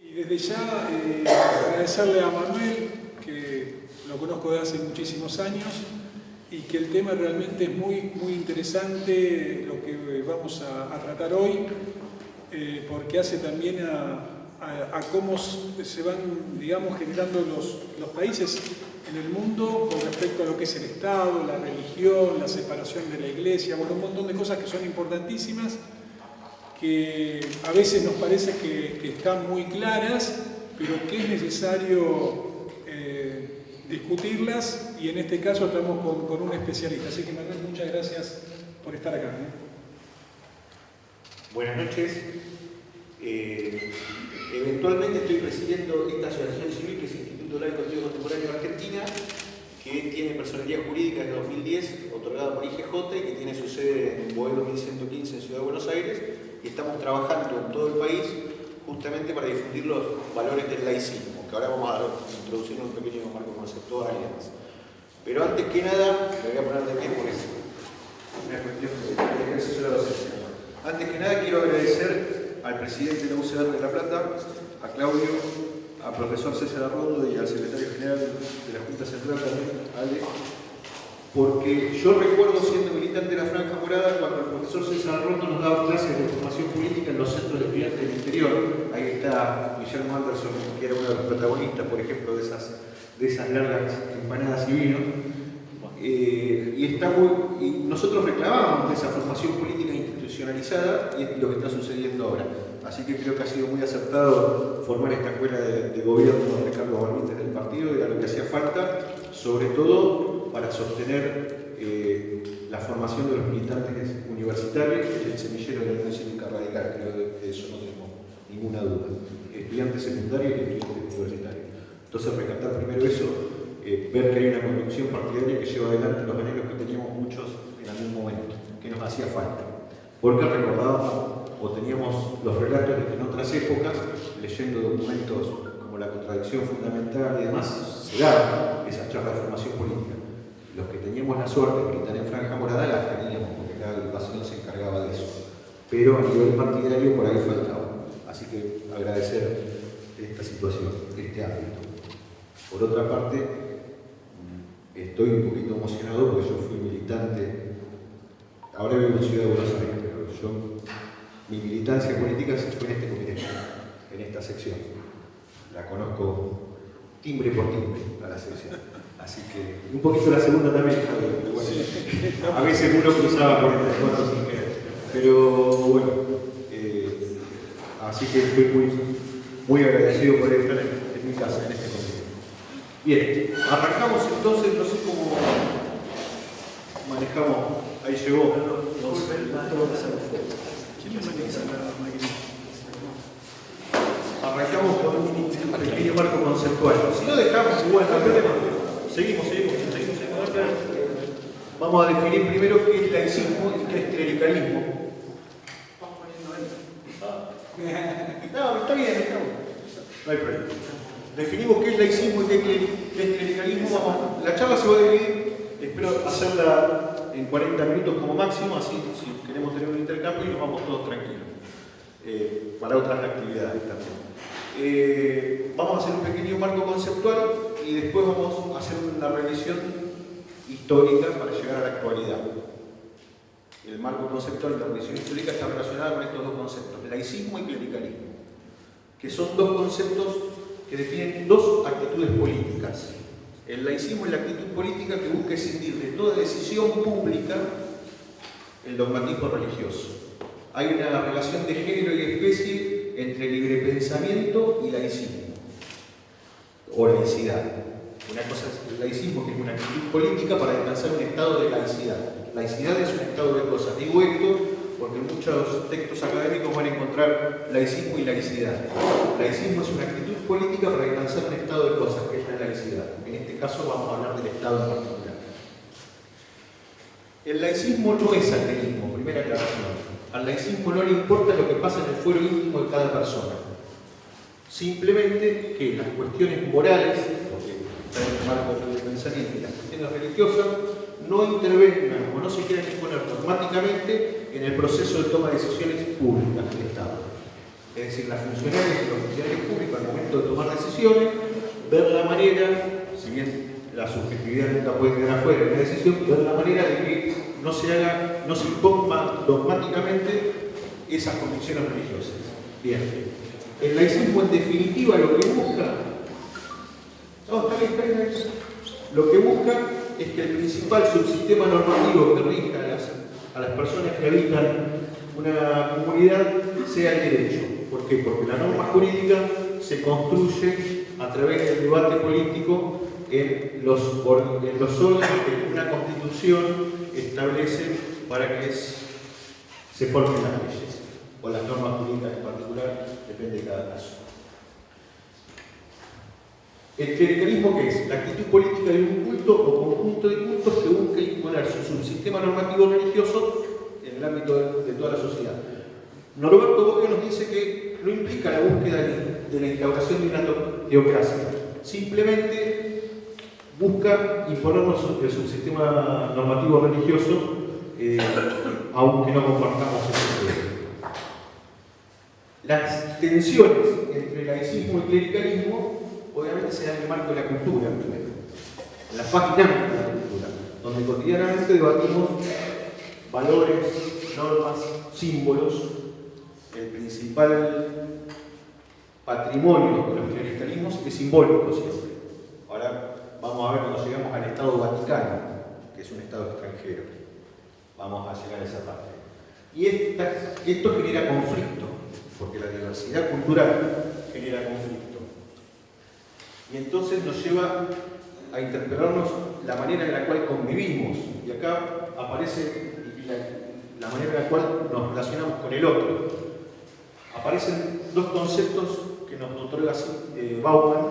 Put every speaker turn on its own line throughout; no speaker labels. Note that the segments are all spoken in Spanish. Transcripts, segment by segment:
Y desde ya agradecerle a Manuel, que lo conozco de hace muchísimos años, y que el tema realmente es muy interesante, lo que vamos a tratar hoy, porque hace también a cómo se van, digamos, generando los países en el mundo con respecto a lo que es el Estado, la religión, la separación de la Iglesia, bueno, un montón de cosas que son importantísimas, que a veces nos parece que están muy claras, pero que es necesario discutirlas, y en este caso estamos con un especialista. Así que, Manuel, muchas gracias por estar acá.
Buenas noches. Eventualmente estoy presidiendo esta asociación civil, que es el Instituto Laico Teológico Contemporáneo de Argentina, que tiene personalidad jurídica desde 2010, otorgada por IGJ, y que tiene su sede en Boedo 1115 en Ciudad de Buenos Aires, y estamos trabajando en todo el país justamente para difundir los valores del laicismo, que ahora vamos a introducir un pequeño marco conceptual y demás. Pero antes que nada, me voy a poner de pie porque es una cuestión de ejercicio de la docencia. Antes que nada quiero agradecer al presidente de la UCR de La Plata, a Claudio, al profesor César Arrondo y al secretario general de la Junta Central también, Ale, porque yo recuerdo, siendo militante de la Franja Morada, cuando el profesor César Arrondo nos daba clases de formación política en los centros de estudiantes del interior. Ahí está Guillermo Anderson, que era uno de los protagonistas, por ejemplo, de esas largas empanadas y vino. Y nosotros reclamábamos esa formación política institucionalizada, y es lo que está sucediendo ahora. Así que creo que ha sido muy acertado formar esta escuela de gobierno de Carlos Barbites del partido, era lo que hacía falta, sobre todo para sostener la formación de los militantes universitarios, que es el semillero de la Unión Cívica Radical. Creo que de eso no tengo ninguna duda. Estudiantes secundarios y estudiantes universitarios. Entonces, rescatar primero eso, ver que hay una convicción partidaria que lleva adelante los anhelos que teníamos muchos en algún momento, que nos hacía falta. Porque recordábamos o teníamos los relatos de que en otras épocas, leyendo documentos como la contradicción fundamental y demás, se daban esas charlas de formación política. Los que teníamos la suerte de militar en Franja Morada las teníamos, porque la agrupación se encargaba de eso. Pero a nivel partidario por ahí faltaba. Así que agradecer esta situación, este ámbito. Por otra parte, estoy un poquito emocionado porque yo fui militante, ahora vivo en Ciudad de Buenos Aires, pero mi militancia política fue en este comité, en esta sección. La conozco timbre por timbre a la sección. Así que un poquito la segunda también, pero bueno, a veces uno cruzaba por el descuento sin querer. Pero bueno, así que estoy muy agradecido por estar en mi casa, en este comité. Bien, arrancamos entonces, no sé cómo manejamos, ahí llegó. Arrancamos con un pequeño marco conceptual. Si no dejamos igual, seguimos. Vamos a definir primero qué es laicismo y qué es clericalismo. No, está bien. No hay problema. Definimos qué es laicismo y qué es clericalismo. La charla se va a dividir, espero hacerla en 40 minutos como máximo, así si queremos tener un intercambio y nos vamos todos tranquilos. Para otras actividades también. Vamos a hacer un pequeño marco conceptual y después vamos a hacer una revisión histórica para llegar a la actualidad. El marco conceptual y la revisión histórica está relacionada con estos dos conceptos, laicismo y clericalismo, que son dos conceptos que definen dos actitudes políticas. El laicismo es la actitud política que busca escindir de toda decisión pública el dogmatismo religioso. Hay una relación de género y especie entre libre pensamiento y laicismo, o laicidad. Una cosa es el laicismo, que es una actitud política para alcanzar un estado de laicidad. Laicidad es un estado de cosas. Digo esto porque en muchos textos académicos van a encontrar laicismo y laicidad. Laicismo es una actitud política para alcanzar un estado de cosas, que es la laicidad. En este caso vamos a hablar del estado en particular. El laicismo no es ateísmo, primera aclaración. Al laicismo no le importa lo que pasa en el fuero íntimo de cada persona. Simplemente que las cuestiones morales, porque está en el marco del pensamiento, y las cuestiones religiosas no intervengan o no se quieran imponer dogmáticamente en el proceso de toma de decisiones públicas del Estado. es decir, las funcionarias y los funcionarios públicos al momento de tomar decisiones, ver la manera, si bien la subjetividad nunca puede quedar afuera de la decisión, ver la manera de que no se impongan dogmáticamente esas convicciones religiosas. Bien, el laicismo en definitiva lo que busca, lo que busca es que el principal subsistema normativo que rija a las personas que habitan una comunidad sea el derecho. ¿Por qué? Porque la norma jurídica se construye a través del debate político en los órdenes que una constitución establece para que se formen las leyes, o las normas jurídicas en particular, depende de cada caso. El clericalismo, ¿qué es? La actitud política de un culto o conjunto de cultos que busca imponer su subsistema normativo religioso en el ámbito de toda la sociedad. Norberto Bobbio nos dice que no implica la búsqueda de la instauración de una teocracia, simplemente busca imponernos el subsistema normativo religioso, aunque no compartamos ese criterio. Las tensiones entre laicismo y clericalismo obviamente se dan en el marco de la cultura, en la faz dinámica de la cultura, donde cotidianamente debatimos valores, normas, símbolos. El principal patrimonio de los clericalismos es simbólico siempre. Ahora vamos a ver cuando lleguemos al Estado Vaticano, que es un Estado extranjero. Vamos a llegar a esa parte. Y esto genera conflicto, porque la diversidad cultural genera conflicto. Y entonces nos lleva a interpelarnos la manera en la cual convivimos. Y acá aparece la manera en la cual nos relacionamos con el otro. Aparecen dos conceptos que nos otorga Bauman,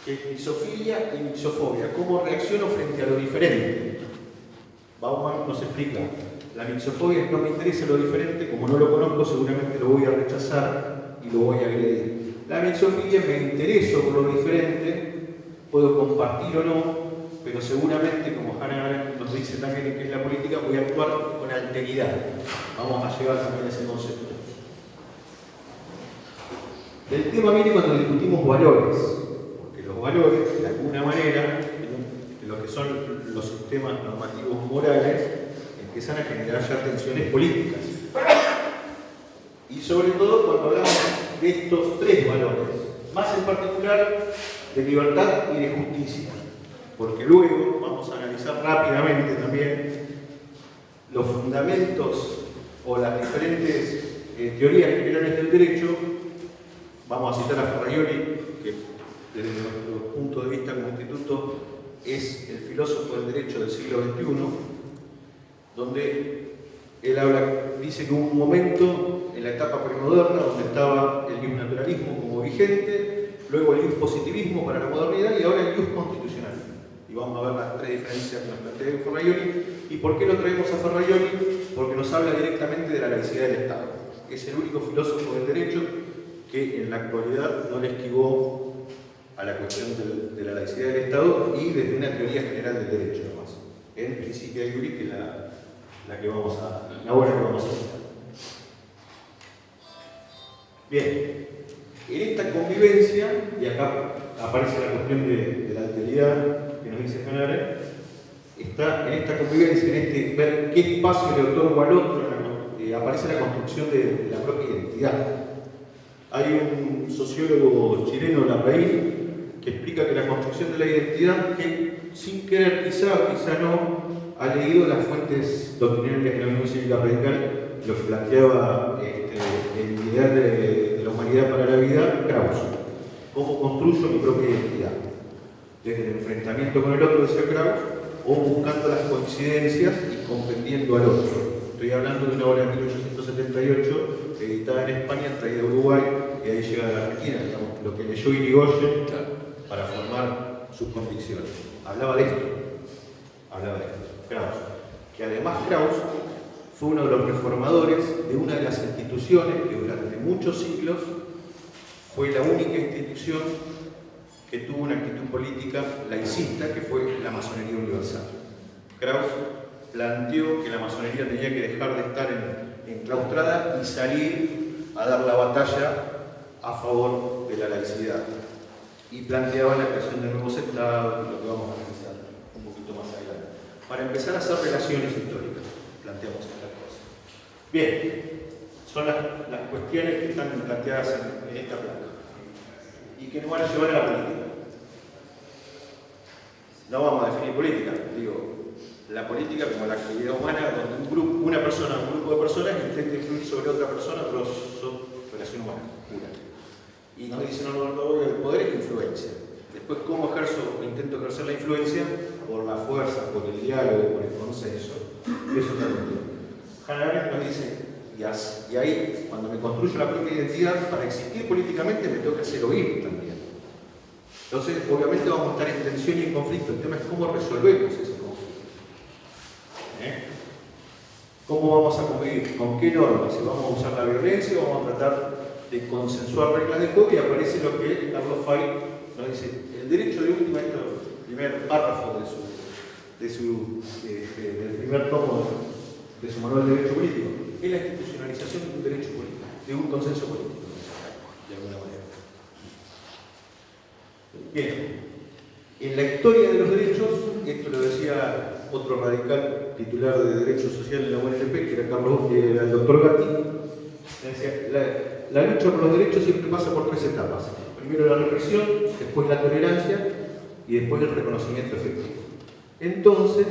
que es misofilia y mixofobia. ¿Cómo reacciono frente a lo diferente? Bauman nos explica, la mixofobia es no me interesa lo diferente, como no lo conozco seguramente lo voy a rechazar y lo voy a agredir. La mixofilia me intereso por lo diferente, puedo compartir o no, pero seguramente, como Hannah Arendt nos dice también que es la política, voy a actuar con alteridad. Vamos a llegar también a ese concepto. El tema viene cuando discutimos valores, porque los valores, de alguna manera, en lo que son los sistemas normativos morales, empiezan a generar ya tensiones políticas. Y sobre todo cuando hablamos de estos tres valores, más en particular de libertad y de justicia, porque luego vamos a analizar rápidamente también los fundamentos o las diferentes teorías generales del derecho. Vamos a citar a Ferraioli, que desde nuestro punto de vista como instituto es el filósofo del derecho del siglo XXI, donde él dice que hubo un momento en la etapa premoderna donde estaba el iusnaturalismo como vigente, luego el iuspositivismo para la modernidad y ahora el ius constitucional. Y vamos a ver las tres diferencias que nos plantea Ferraioli. ¿Y por qué lo traemos a Ferraioli? Porque nos habla directamente de la laicidad del Estado. Es el único filósofo del derecho que en la actualidad no le esquivó a la cuestión de la laicidad del Estado y desde una teoría general del derecho nomás. En Principia Iuris, que es la que vamos a citar. Bien, en esta convivencia, y acá aparece la cuestión de la alteridad que nos dice Hannah Arendt, está en esta convivencia, en este ver qué espacio le otorgo al otro, aparece la construcción de la propia identidad. Hay un sociólogo chileno, Larraín, que explica que la construcción de la identidad, que sin querer quizá o quizá no, ha leído las fuentes doctrinarias de la Unión Cívica Radical, lo que planteaba el ideal de la humanidad para la vida, Krauss. ¿Cómo construyo mi propia identidad? Desde el enfrentamiento con el otro, decía Krauss, o buscando las coincidencias y comprendiendo al otro. Estoy hablando de una obra de 1878, editada en España, traída a Uruguay, y ahí llega a la Argentina, digamos, lo que leyó Irigoyen para formar sus convicciones. Hablaba de esto, Krauss. Que además Krauss fue uno de los reformadores de una de las instituciones que durante muchos siglos fue la única institución que tuvo una actitud política laicista, que fue la masonería universal. Krauss planteó que la masonería tenía que dejar de estar enclaustrada y salir a dar la batalla a favor de la laicidad. Y planteaban la creación de nuevos estados, lo que vamos a analizar un poquito más adelante. Para empezar a hacer relaciones históricas, planteamos estas cosas. Bien, son las cuestiones que están planteadas en esta placa y que nos van a llevar a la política. No vamos a definir política, digo, la política como la actividad humana donde un grupo de personas intenta influir sobre otra persona, pero son relación humana, pura. Y nos dicen que el poder es influencia. Después, ¿cómo ejerzo o intento ejercer la influencia? Por la fuerza, por el diálogo, por el consenso. Eso también. Hannah Arendt nos dice, y ahí, cuando me construyo la propia identidad, para existir políticamente me tengo que hacer oír también. Entonces, obviamente vamos a estar en tensión y en conflicto. El tema es cómo resolvemos ese conflicto. ¿Cómo vamos a convivir? ¿Con qué normas? ¿Si vamos a usar la violencia o vamos a tratar de consensuar reglas de juego? Y aparece lo que Carlos Fay nos dice. El derecho de última, el primer párrafo del primer tomo de su manual de derecho político, es la institucionalización de un derecho político, de un consenso político, de alguna manera. Bien, en la historia de los derechos, esto lo decía otro radical titular de Derecho Social en la UNLP, que era el doctor Gatti, decía, la lucha por los derechos siempre pasa por tres etapas. Primero la represión, después la tolerancia y después el reconocimiento efectivo. Entonces,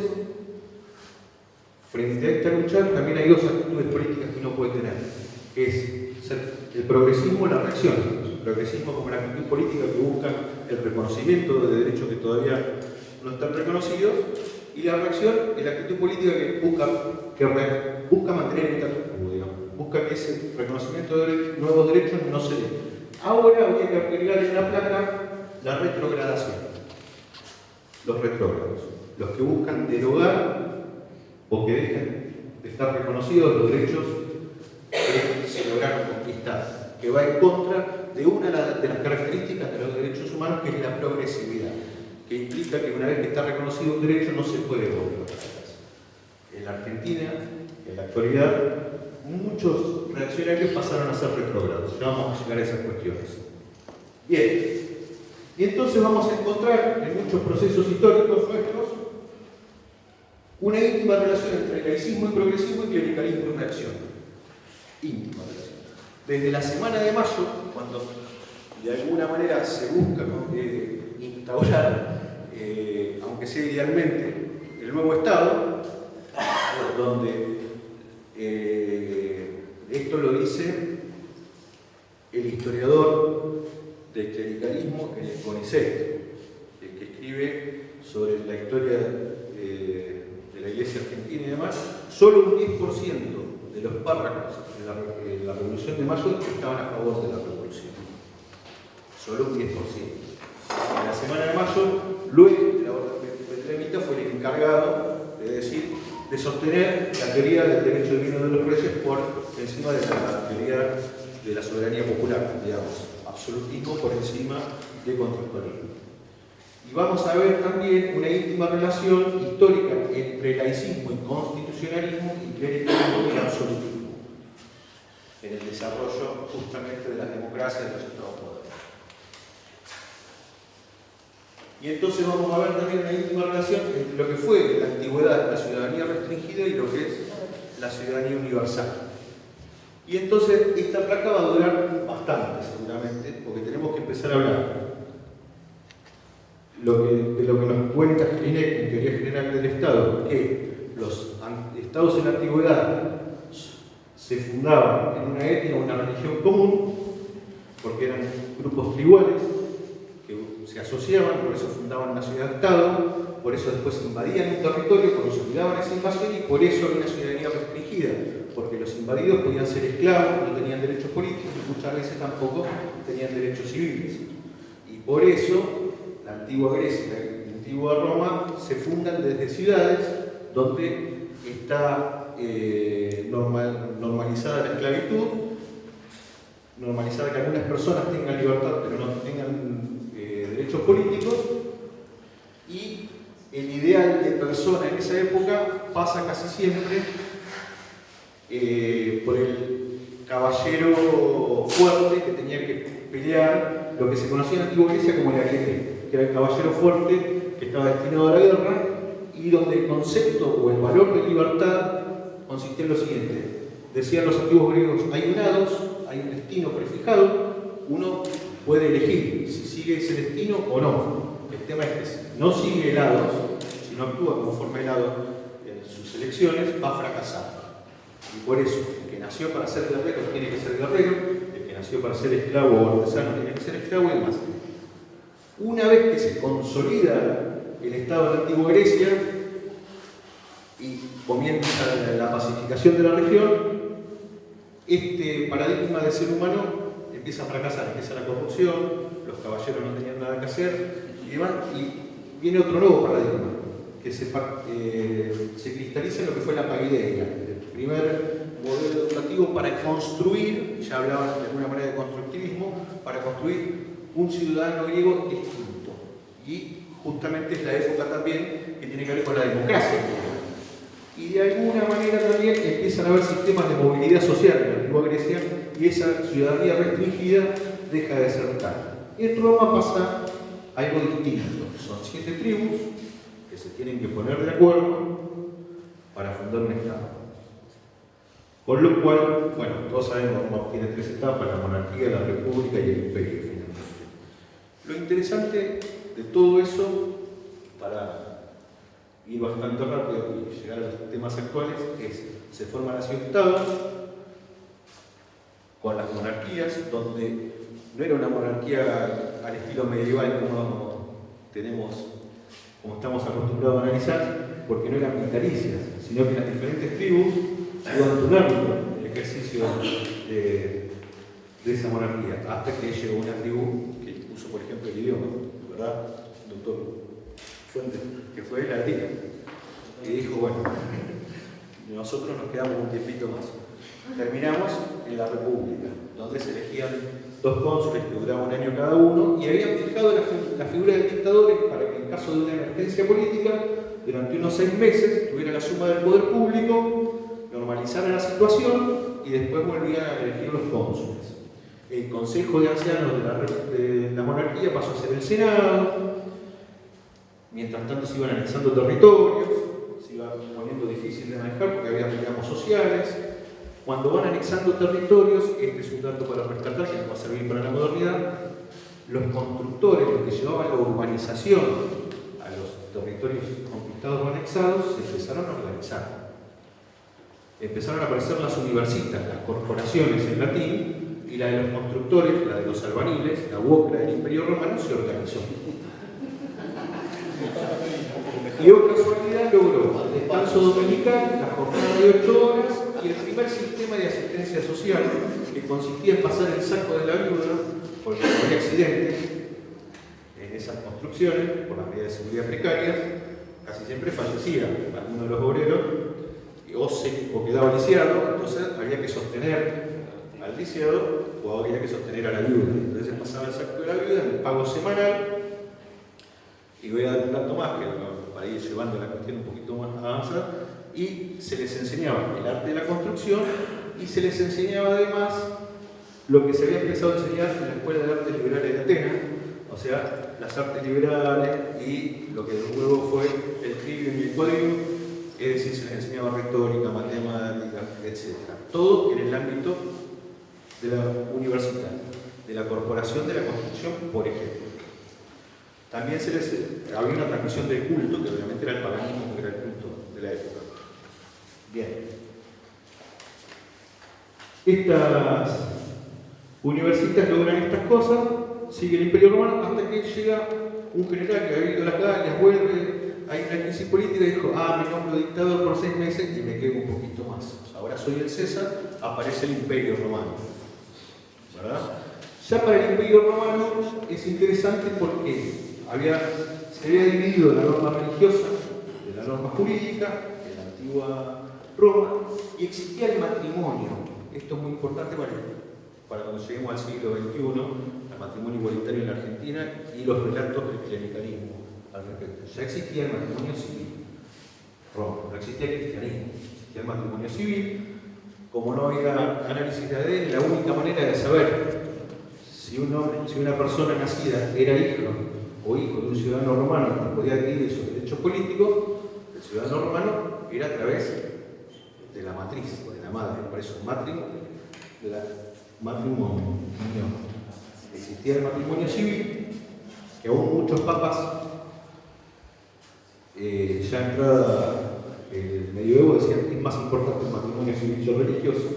frente a esta lucha también hay dos actitudes políticas que uno puede tener, que es el progresismo y la reacción. El progresismo como la actitud política que busca el reconocimiento de derechos que todavía no están reconocidos, y la reacción es la actitud política que busca mantener el status quo, digamos, busca que ese reconocimiento de nuevos derechos no se dé. Ahora voy a agregar en la placa la retrogradación, los retrógrados, los que buscan derogar o que dejen de estar reconocidos los derechos que se lograron conquistar, que va en contra de una de las características de los derechos humanos, que es la progresividad, que implica que una vez que está reconocido un derecho no se puede volver atrás. En la Argentina, en la actualidad, muchos reaccionarios pasaron a ser retrógrados. Ya vamos a llegar a esas cuestiones. Bien, y entonces vamos a encontrar en muchos procesos históricos nuestros una íntima relación entre laicismo y progresismo y clericalismo y reacción. Íntima relación. Desde la Semana de Mayo, cuando de alguna manera se busca instaurar, aunque sea idealmente, el nuevo Estado, donde esto lo dice el historiador del clericalismo en el CONICET, que escribe sobre la historia de la Iglesia Argentina y demás. Solo un 10% de los párrafos de la Revolución de Mayo estaban a favor de la revolución. Solo un 10%. En la Semana de Mayo, Luis de la Orden Petrenita fue el encargado de sostener la teoría del derecho divino de los reyes por encima de la teoría de la soberanía popular, digamos, absolutismo por encima de contractualismo. Y vamos a ver también una íntima relación histórica entre laicismo y constitucionalismo y clericalismo y absolutismo en el desarrollo justamente de las democracias de los estados modernos. Y entonces vamos a ver también una íntima relación entre lo que fue en la antigüedad la ciudadanía restringida y lo que es la ciudadanía universal. Y entonces esta placa va a durar bastante seguramente, porque tenemos que empezar a hablar de lo que nos cuenta Klinek en Teoría General del Estado, que los estados en la antigüedad se fundaban en una etnia o una religión común, porque eran grupos tribales que se asociaban, por eso fundaban una ciudad-estado, por eso después invadían un territorio, por eso olvidaban esa invasión y por eso había una ciudadanía restringida, porque los invadidos podían ser esclavos, no tenían derechos políticos y muchas veces tampoco tenían derechos civiles. Y por eso la antigua Grecia y la antigua Roma se fundan desde ciudades donde está normalizada la esclavitud, normalizada que algunas personas tengan libertad pero no tengan derechos políticos, y el ideal de persona en esa época pasa casi siempre por el caballero fuerte que tenía que pelear lo que se conocía en la antigua Grecia como el ariete, que era el caballero fuerte que estaba destinado a la guerra y donde el concepto o el valor de libertad consistía en lo siguiente. Decían los antiguos griegos, hay un hados, hay un destino prefijado, uno puede elegir si sigue ese destino o no. El tema es que si no sigue el hados, si no actúa conforme el hados en sus elecciones, va a fracasar. Y por eso, el que nació para ser guerrero tiene que ser guerrero, el que nació para ser esclavo o artesano tiene que ser esclavo y demás. Una vez que se consolida el Estado de la antigua Grecia y comienza la pacificación de la región, este paradigma del ser humano empieza a fracasar, empieza la corrupción, los caballeros no tenían nada que hacer y demás, y viene otro nuevo paradigma que se cristaliza en lo que fue la paideia, el primer modelo educativo para construir, ya hablaban de alguna manera de constructivismo, para construir un ciudadano griego distinto. Y justamente es la época también que tiene que ver con la democracia. Y de alguna manera también empiezan a haber sistemas de movilidad social en la antigua Grecia y esa ciudadanía restringida deja de ser tal. En Roma pasa algo distinto. Son 7 tribus que se tienen que poner de acuerdo para fundar un Estado. Con lo cual, bueno, todos sabemos que Roma tiene 3 etapas, la monarquía, la república y el imperio finalmente. Lo interesante de todo eso, para ir bastante rápido y llegar a los temas actuales, es se forman así estados con las monarquías, donde no era una monarquía al estilo medieval como estamos acostumbrados a analizar, porque no eran vitalicias, sino que las diferentes tribus iban turnando el ejercicio de esa monarquía, hasta que llegó una tribu que puso, por ejemplo, el idioma, ¿verdad, doctor Fuentes? Que fue la latina, y dijo, bueno, nosotros nos quedamos un tiempito más. Terminamos en la República, donde se elegían 2 cónsules que duraban 1 año cada uno, y habían fijado la figura del dictador para que en caso de una emergencia política, durante unos 6 meses, tuviera la suma del poder público, normalizara la situación y después volvían a elegir los cónsules. El Consejo de Ancianos de la monarquía pasó a ser el Senado. Mientras tanto se iban anexando territorios, se iba poniendo difícil de manejar porque había reclamos sociales. Cuando van anexando territorios, este es un dato para rescatar que nos va a servir para la modernidad, los constructores, los que llevaban la urbanización a los territorios conquistados o anexados, se empezaron a organizar. Empezaron a aparecer las universitas, las corporaciones en latín, y la de los constructores, la de los albaniles, la UOCRA del Imperio Romano, se organizó. Y oh casualidad logró el descanso dominical, la jornada de 8 horas y el primer sistema de asistencia social que consistía en pasar el saco de la viuda, porque no había accidentes en esas construcciones, por las medidas de seguridad precarias, casi siempre fallecía alguno de los obreros o quedaba lisiado, entonces había que sostener al lisiado o había que sostener a la viuda. Entonces pasaba el saco de la viuda en el pago semanal. Y voy a dar un dato más, que para ir llevando la cuestión un poquito más avanzada, y se les enseñaba el arte de la construcción y se les enseñaba además lo que se había empezado a enseñar en la Escuela de Artes Liberales de Atenas, o sea, las artes liberales y lo que luego fue el trivium y el quadrivium, es decir, se les enseñaba retórica, matemática, etc. Todo en el ámbito de la universidad, de la corporación de la construcción, por ejemplo. También había una transmisión del culto, que obviamente era el paganismo, que era el culto de la época. Bien. Estas universitas logran estas cosas, sigue el Imperio Romano, hasta que llega un general que había ido a las calles, vuelve, hay una crisis política y dijo, me nombro dictador por 6 meses y me quedo un poquito más. Ahora soy el César, aparece el Imperio Romano. ¿Verdad? Ya para el Imperio Romano es interesante porque se había dividido la norma religiosa de la norma jurídica en la antigua Roma y existía el matrimonio. Esto es muy importante para cuando lleguemos al siglo XXI, el matrimonio igualitario en la Argentina y los relatos del clericalismo al respecto. Ya existía el matrimonio civil. Roma, no existía el cristianismo, existía el matrimonio civil como no había análisis de ADN, la única manera de saber si una persona nacida era hijo o hijo de un ciudadano romano que podía adquirir esos derechos políticos, el ciudadano romano era a través de la matriz, de la madre, por eso matrimonio. Existía el matrimonio civil, que aún muchos papas, ya entrada el medioevo, decían que es más importante el matrimonio civil que el religioso.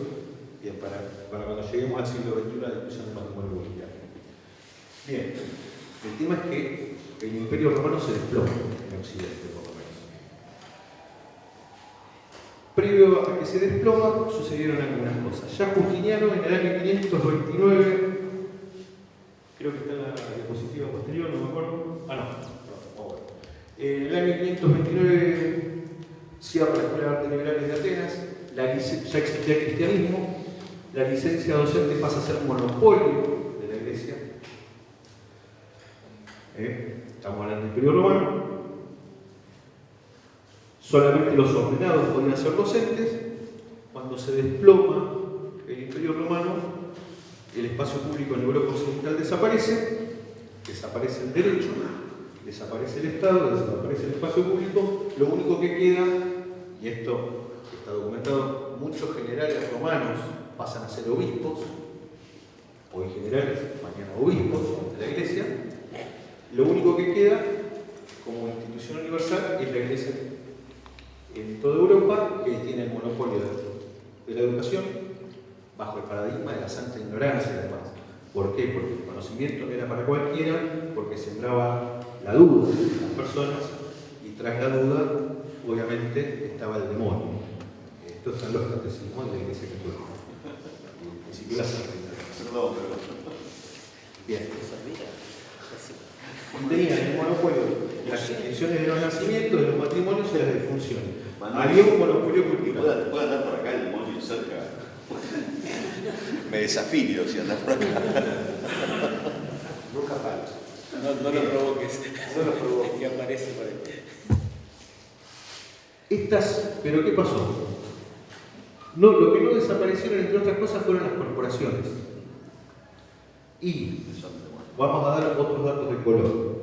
Bien, para cuando lleguemos al siglo XXI, la discusión del matrimonio voluntario. Bien, el tema es que el Imperio Romano se desploma en Occidente, por lo menos. Previo a que se desploma, sucedieron algunas cosas. Ya Justiniano, en el año 529, creo que está en la diapositiva posterior, no me acuerdo. En el año 529 cierra la Escuela de Artes Liberales de Atenas, ya existía el cristianismo, la licencia docente pasa a ser monopolio de la Iglesia. Estamos hablando del Imperio Romano. Solamente los ordenados podían ser docentes. Cuando se desploma el Imperio Romano, el espacio público en Europa Occidental desaparece el derecho, desaparece el Estado, desaparece el espacio público. Lo único que queda, y esto está documentado, muchos generales romanos pasan a ser obispos, hoy generales, mañana obispos de la Iglesia. Lo único que queda como institución universal es la Iglesia en toda Europa, que tiene el monopolio de la educación bajo el paradigma de la santa ignorancia, además. ¿Por qué? Porque el conocimiento no era para cualquiera, porque sembraba la duda en las personas, y tras la duda, obviamente, estaba el demonio. Estos son los catecismos de la Iglesia Católica. El principio de la santa ignorancia. Bien. Tenían el monopolio de las inscripciones de los nacimientos, de los matrimonios y de las defunciones. Había un monopolio cultural.
¿Puedo andar por acá el demonio cerca? Me desafío si andas por acá.
Nunca falta.
No lo provoques.
No lo provoques.
Que aparece por ahí.
¿Pero qué pasó? No, lo que no desaparecieron, entre otras cosas, fueron las corporaciones. Y vamos a dar otros datos de color.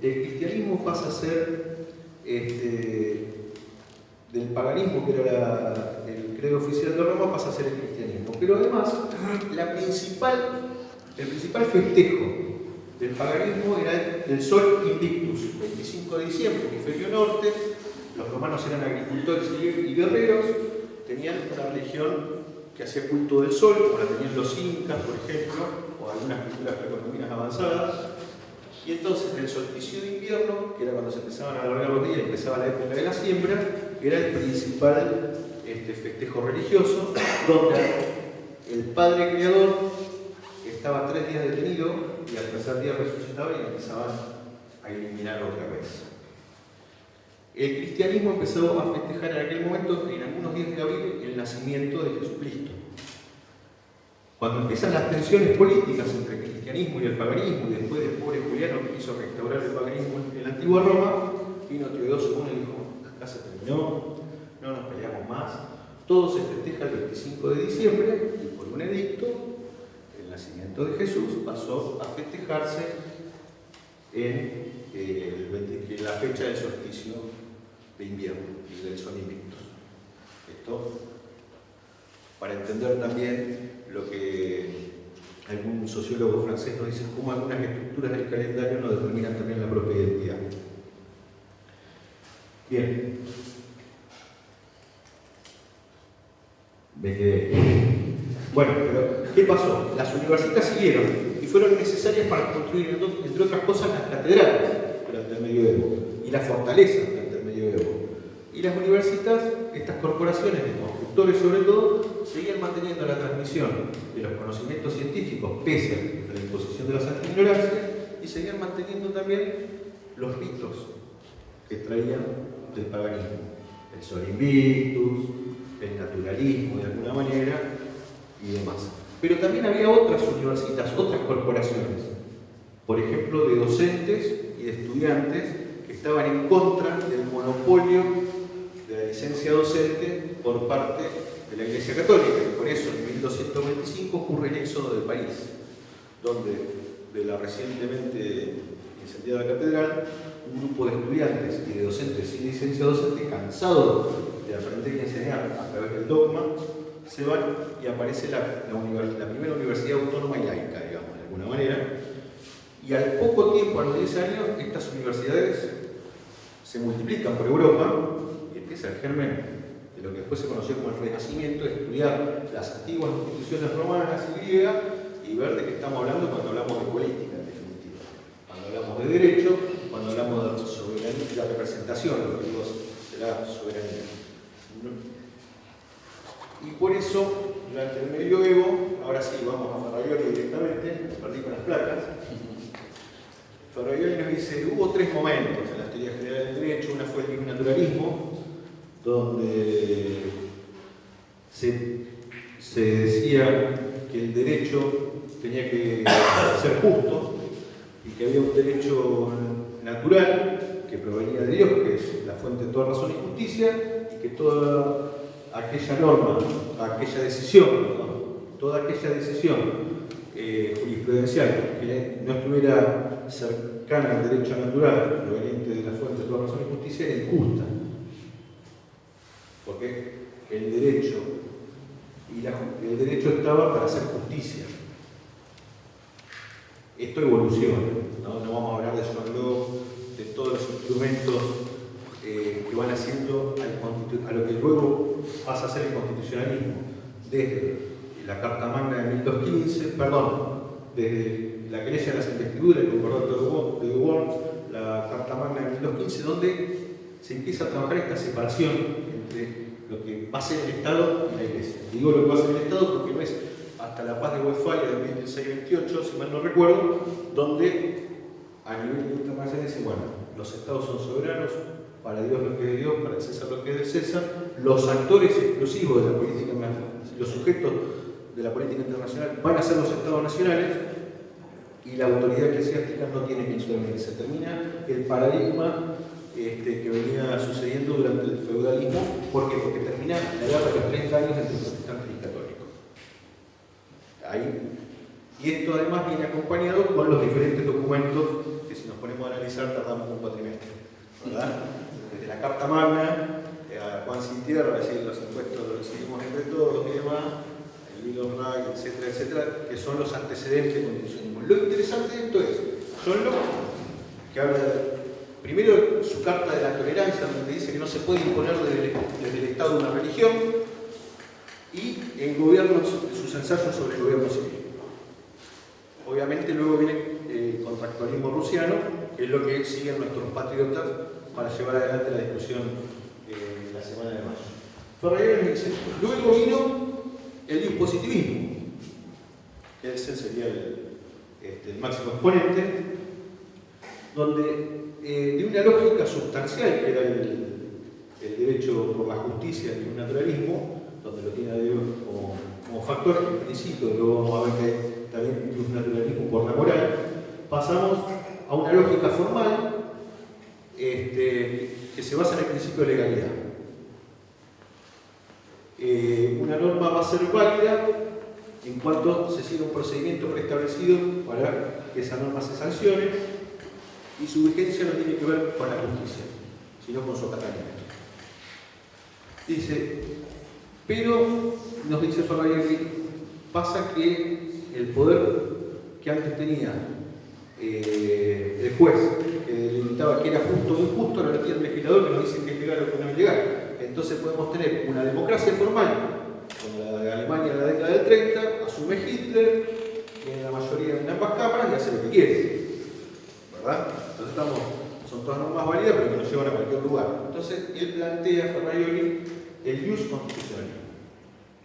El cristianismo pasa a ser del paganismo, que era el credo oficial de Roma, pasa a ser el cristianismo. Pero además, el principal festejo del paganismo era el Sol Invictus, 25 de diciembre, hemisferio norte. Los romanos eran agricultores y guerreros, tenían una religión que hacía culto del sol, como la tenían los incas, por ejemplo, o algunas culturas precolombinas avanzadas. Y entonces el solsticio de invierno, que era cuando se empezaban a alargar los días y empezaba la época de la siembra, era el principal festejo religioso, donde el Padre Creador estaba 3 días detenido y al tercer día resucitaba y empezaban a iluminar otra vez. El cristianismo empezó a festejar en aquel momento, en algunos días de abril, el nacimiento de Jesucristo. Cuando empiezan las tensiones políticas entre el cristianismo y el paganismo, y después del pobre Juliano que quiso restaurar el paganismo en la antigua Roma, vino Teodosio I y dijo: acá se terminó, no nos peleamos más. Todo se festeja el 25 de diciembre y por un edicto el nacimiento de Jesús pasó a festejarse en la fecha del solsticio de invierno y del Sol Invictus. Esto para entender también lo que algún sociólogo francés nos dice, cómo algunas estructuras del calendario nos determinan también la propia identidad. Bien. Me quedé. Bueno, pero ¿qué pasó? Las universidades siguieron y fueron necesarias para construir, entre otras cosas, las catedrales durante el medioevo y las fortalezas durante el medioevo. Y las universidades, estas corporaciones de constructores sobre todo, seguían manteniendo la transmisión de los conocimientos científicos pese a la imposición de la santa ignorancia, y seguían manteniendo también los ritos que traían del paganismo. El Sol Invictus, el naturalismo de alguna manera y demás. Pero también había otras universidades, otras corporaciones, por ejemplo de docentes y de estudiantes que estaban en contra del monopolio de la licencia docente por parte de la Iglesia Católica, y por eso en 1225 ocurre el éxodo del país, donde de la recientemente incendiada catedral, un grupo de estudiantes y de docentes y licenciados docentes, cansados de aprender y enseñar a través del dogma, se van y aparece la primera universidad autónoma y laica, digamos, de alguna manera. Y al poco tiempo, a los 10 años, estas universidades se multiplican por Europa y empieza el germen de lo que después se conoció como el Renacimiento, de estudiar las antiguas instituciones romanas y griegas y ver de qué estamos hablando cuando hablamos de política, en definitiva. Cuando hablamos de derecho, cuando hablamos de soberanía y la representación, lo que digo de la soberanía. Y por eso, durante el medioevo, ahora sí, vamos a Ferraioli directamente, me perdí con las placas. Ferraioli nos dice, hubo 3 momentos en las teorías generales del derecho. Una fue el naturalismo, donde se decía que el derecho tenía que ser justo y que había un derecho natural que provenía de Dios, que es la fuente de toda razón y justicia, y que toda aquella norma, toda aquella decisión jurisprudencial que no estuviera cercana al derecho natural proveniente de la fuente de toda razón y justicia era injusta. Porque el derecho estaba para hacer justicia. Esto evoluciona, no vamos a hablar de John Locke, de todos los instrumentos que van haciendo a lo que luego pasa a ser el constitucionalismo, desde la Carta Magna de 1215, desde la querella de las investiduras, el concordato de Worms, la Carta Magna de 1215, donde se empieza a trabajar esta separación entre lo que va a ser el Estado y la Iglesia. Digo lo que va a ser el Estado porque no es hasta la Paz de Westfalia de 1628, si mal no recuerdo, donde a nivel internacional dice, bueno, los Estados son soberanos, para Dios lo que es de Dios, para el César lo que es de César, los actores exclusivos de la política, los sujetos de la política internacional van a ser los Estados nacionales y la autoridad eclesiástica no tiene que intervenir. Se termina el paradigma que venía sucediendo durante el feudalismo. ¿Por qué? Porque termina la guerra de los 30 años entre protestantes y católicos. Y esto además viene acompañado con los diferentes documentos que, si nos ponemos a analizar, tardamos un cuatrimestre, ¿verdad? Desde la Carta Magna a Juan Sin Tierra, es decir, los impuestos los decidimos entre todos y demás, el Bill of Rights, etcétera, etcétera, que son los antecedentes del constitucionalismo. Lo interesante de esto es, John Locke, que habla primero su Carta de la Tolerancia, donde dice que no se puede imponer desde el Estado una religión, y el gobierno, sus ensayos sobre el gobierno civil. Obviamente luego viene el contractualismo rusiano, que es lo que siguen nuestros patriotas para llevar adelante la discusión la semana de mayo. Ferraioli me dice, luego vino el dispositivismo, que ese sería el máximo exponente, donde de una lógica sustancial, que era el derecho por la justicia y el naturalismo, donde lo tiene a Dios como factor, en principio, luego vamos a ver que hay también un naturalismo por la moral, pasamos a una lógica formal que se basa en el principio de legalidad. Una norma va a ser válida en cuanto se siga un procedimiento preestablecido para que esa norma se sancione, y su vigencia no tiene que ver con la justicia, sino con su acatamiento. Dice, pero, nos dice Ferraioli, pasa que el poder que antes tenía el juez, que delimitaba que era justo o injusto, ahora lo tiene el legislador, que nos dice que es legal o que no es legal. Entonces podemos tener una democracia formal, como la de Alemania en la década del 30, asume Hitler, tiene la mayoría en ambas cámaras y hace lo que quiere, ¿verdad? Entonces son todas normas válidas, pero que nos llevan a cualquier lugar. Entonces él plantea, Ferraioli, el ius constitucionalismo,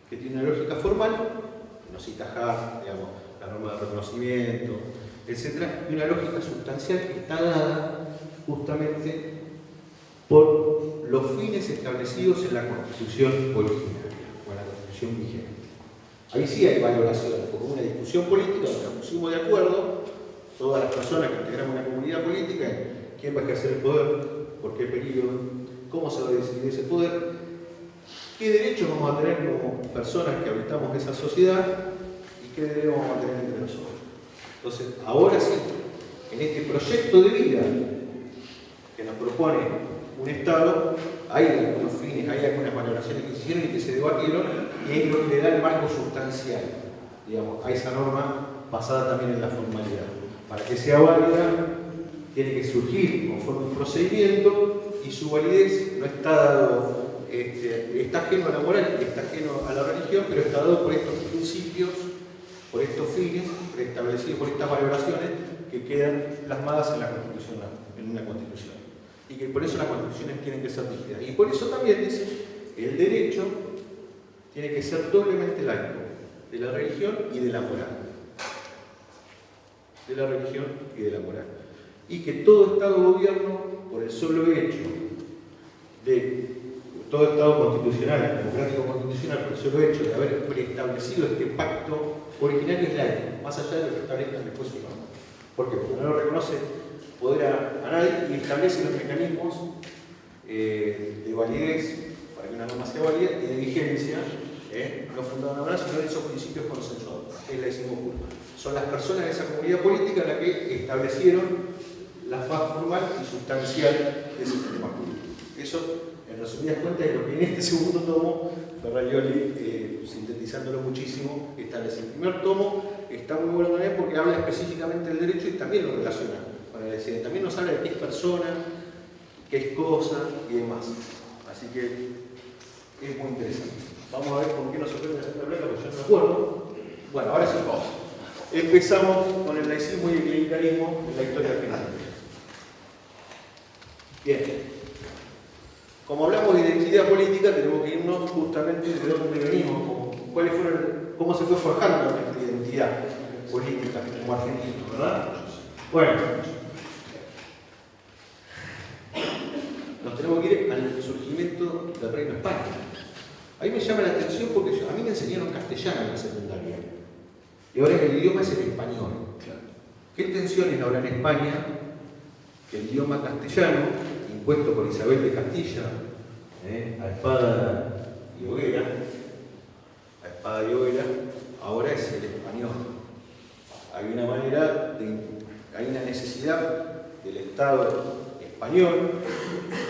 que tiene una lógica formal, que nos cita Hart, digamos, la norma de reconocimiento, etc., y una lógica sustancial que está dada justamente por los fines establecidos en la Constitución originaria, o en la Constitución vigente. Ahí sí hay valoraciones, porque una discusión política donde nos pusimos de acuerdo, todas las personas que integramos una comunidad política, quién va a ejercer el poder, por qué periodo, cómo se va a decidir ese poder, qué derechos vamos a tener como personas que habitamos esa sociedad y qué derechos vamos a tener entre nosotros. Entonces, ahora sí, en este proyecto de vida que nos propone un Estado, hay algunos fines, hay algunas valoraciones que se hicieron y que se debatieron, y es lo que le da el marco sustancial, digamos, a esa norma basada también en la formalidad. Para que sea válida, tiene que surgir conforme un procedimiento y su validez no está dado, está ajeno a la moral, está ajeno a la religión, pero está dado por estos principios, por estos fines preestablecidos, por estas valoraciones que quedan plasmadas en la Constitución, en una Constitución. Y que por eso las constituciones tienen que ser rígidas. Y por eso también dice, el derecho tiene que ser doblemente laico, de la religión y de la moral. De la religión y de la moral. Y que todo Estado o gobierno, por el solo hecho de todo Estado constitucional, democrático constitucional, por el solo hecho de haber preestablecido este pacto originario, es laico, más allá de lo que establezcan después su norma. ¿Por qué? Porque no lo reconoce poder a nadie y establece los mecanismos de validez para que una norma sea válida y de vigencia, no fundada en la moral, sino en esos principios consensuados. Es la decimos culpa. Son las personas de esa comunidad política las que establecieron la faz formal y sustancial de ese sistema político. Eso, en resumidas cuentas, es lo que en este segundo tomo, Ferrarioli, sintetizándolo muchísimo, establece. El primer tomo está muy bueno también porque habla específicamente del derecho y también lo relaciona con el derecho. También nos habla de qué es persona, qué es cosa y demás. Así que es muy interesante. Vamos a ver con qué nos sorprende hacer la placa, porque yo no me acuerdo. Bueno, ahora sí, vamos. Empezamos con el laicismo y el clericalismo en la historia argentina. Bien. Como hablamos de identidad política, tenemos que irnos justamente de dónde venimos, cómo se fue forjando nuestra identidad política como argentinos, ¿verdad? Bueno, nos tenemos que ir al surgimiento del Reino de España. Ahí me llama la atención porque a mí me enseñaron castellano en la secundaria. Y ahora el idioma es el español. ¿Qué tensiones habrá en España que el idioma castellano, impuesto por Isabel de Castilla, a espada y hoguera, ahora es el español? Hay una manera, hay una necesidad del Estado español,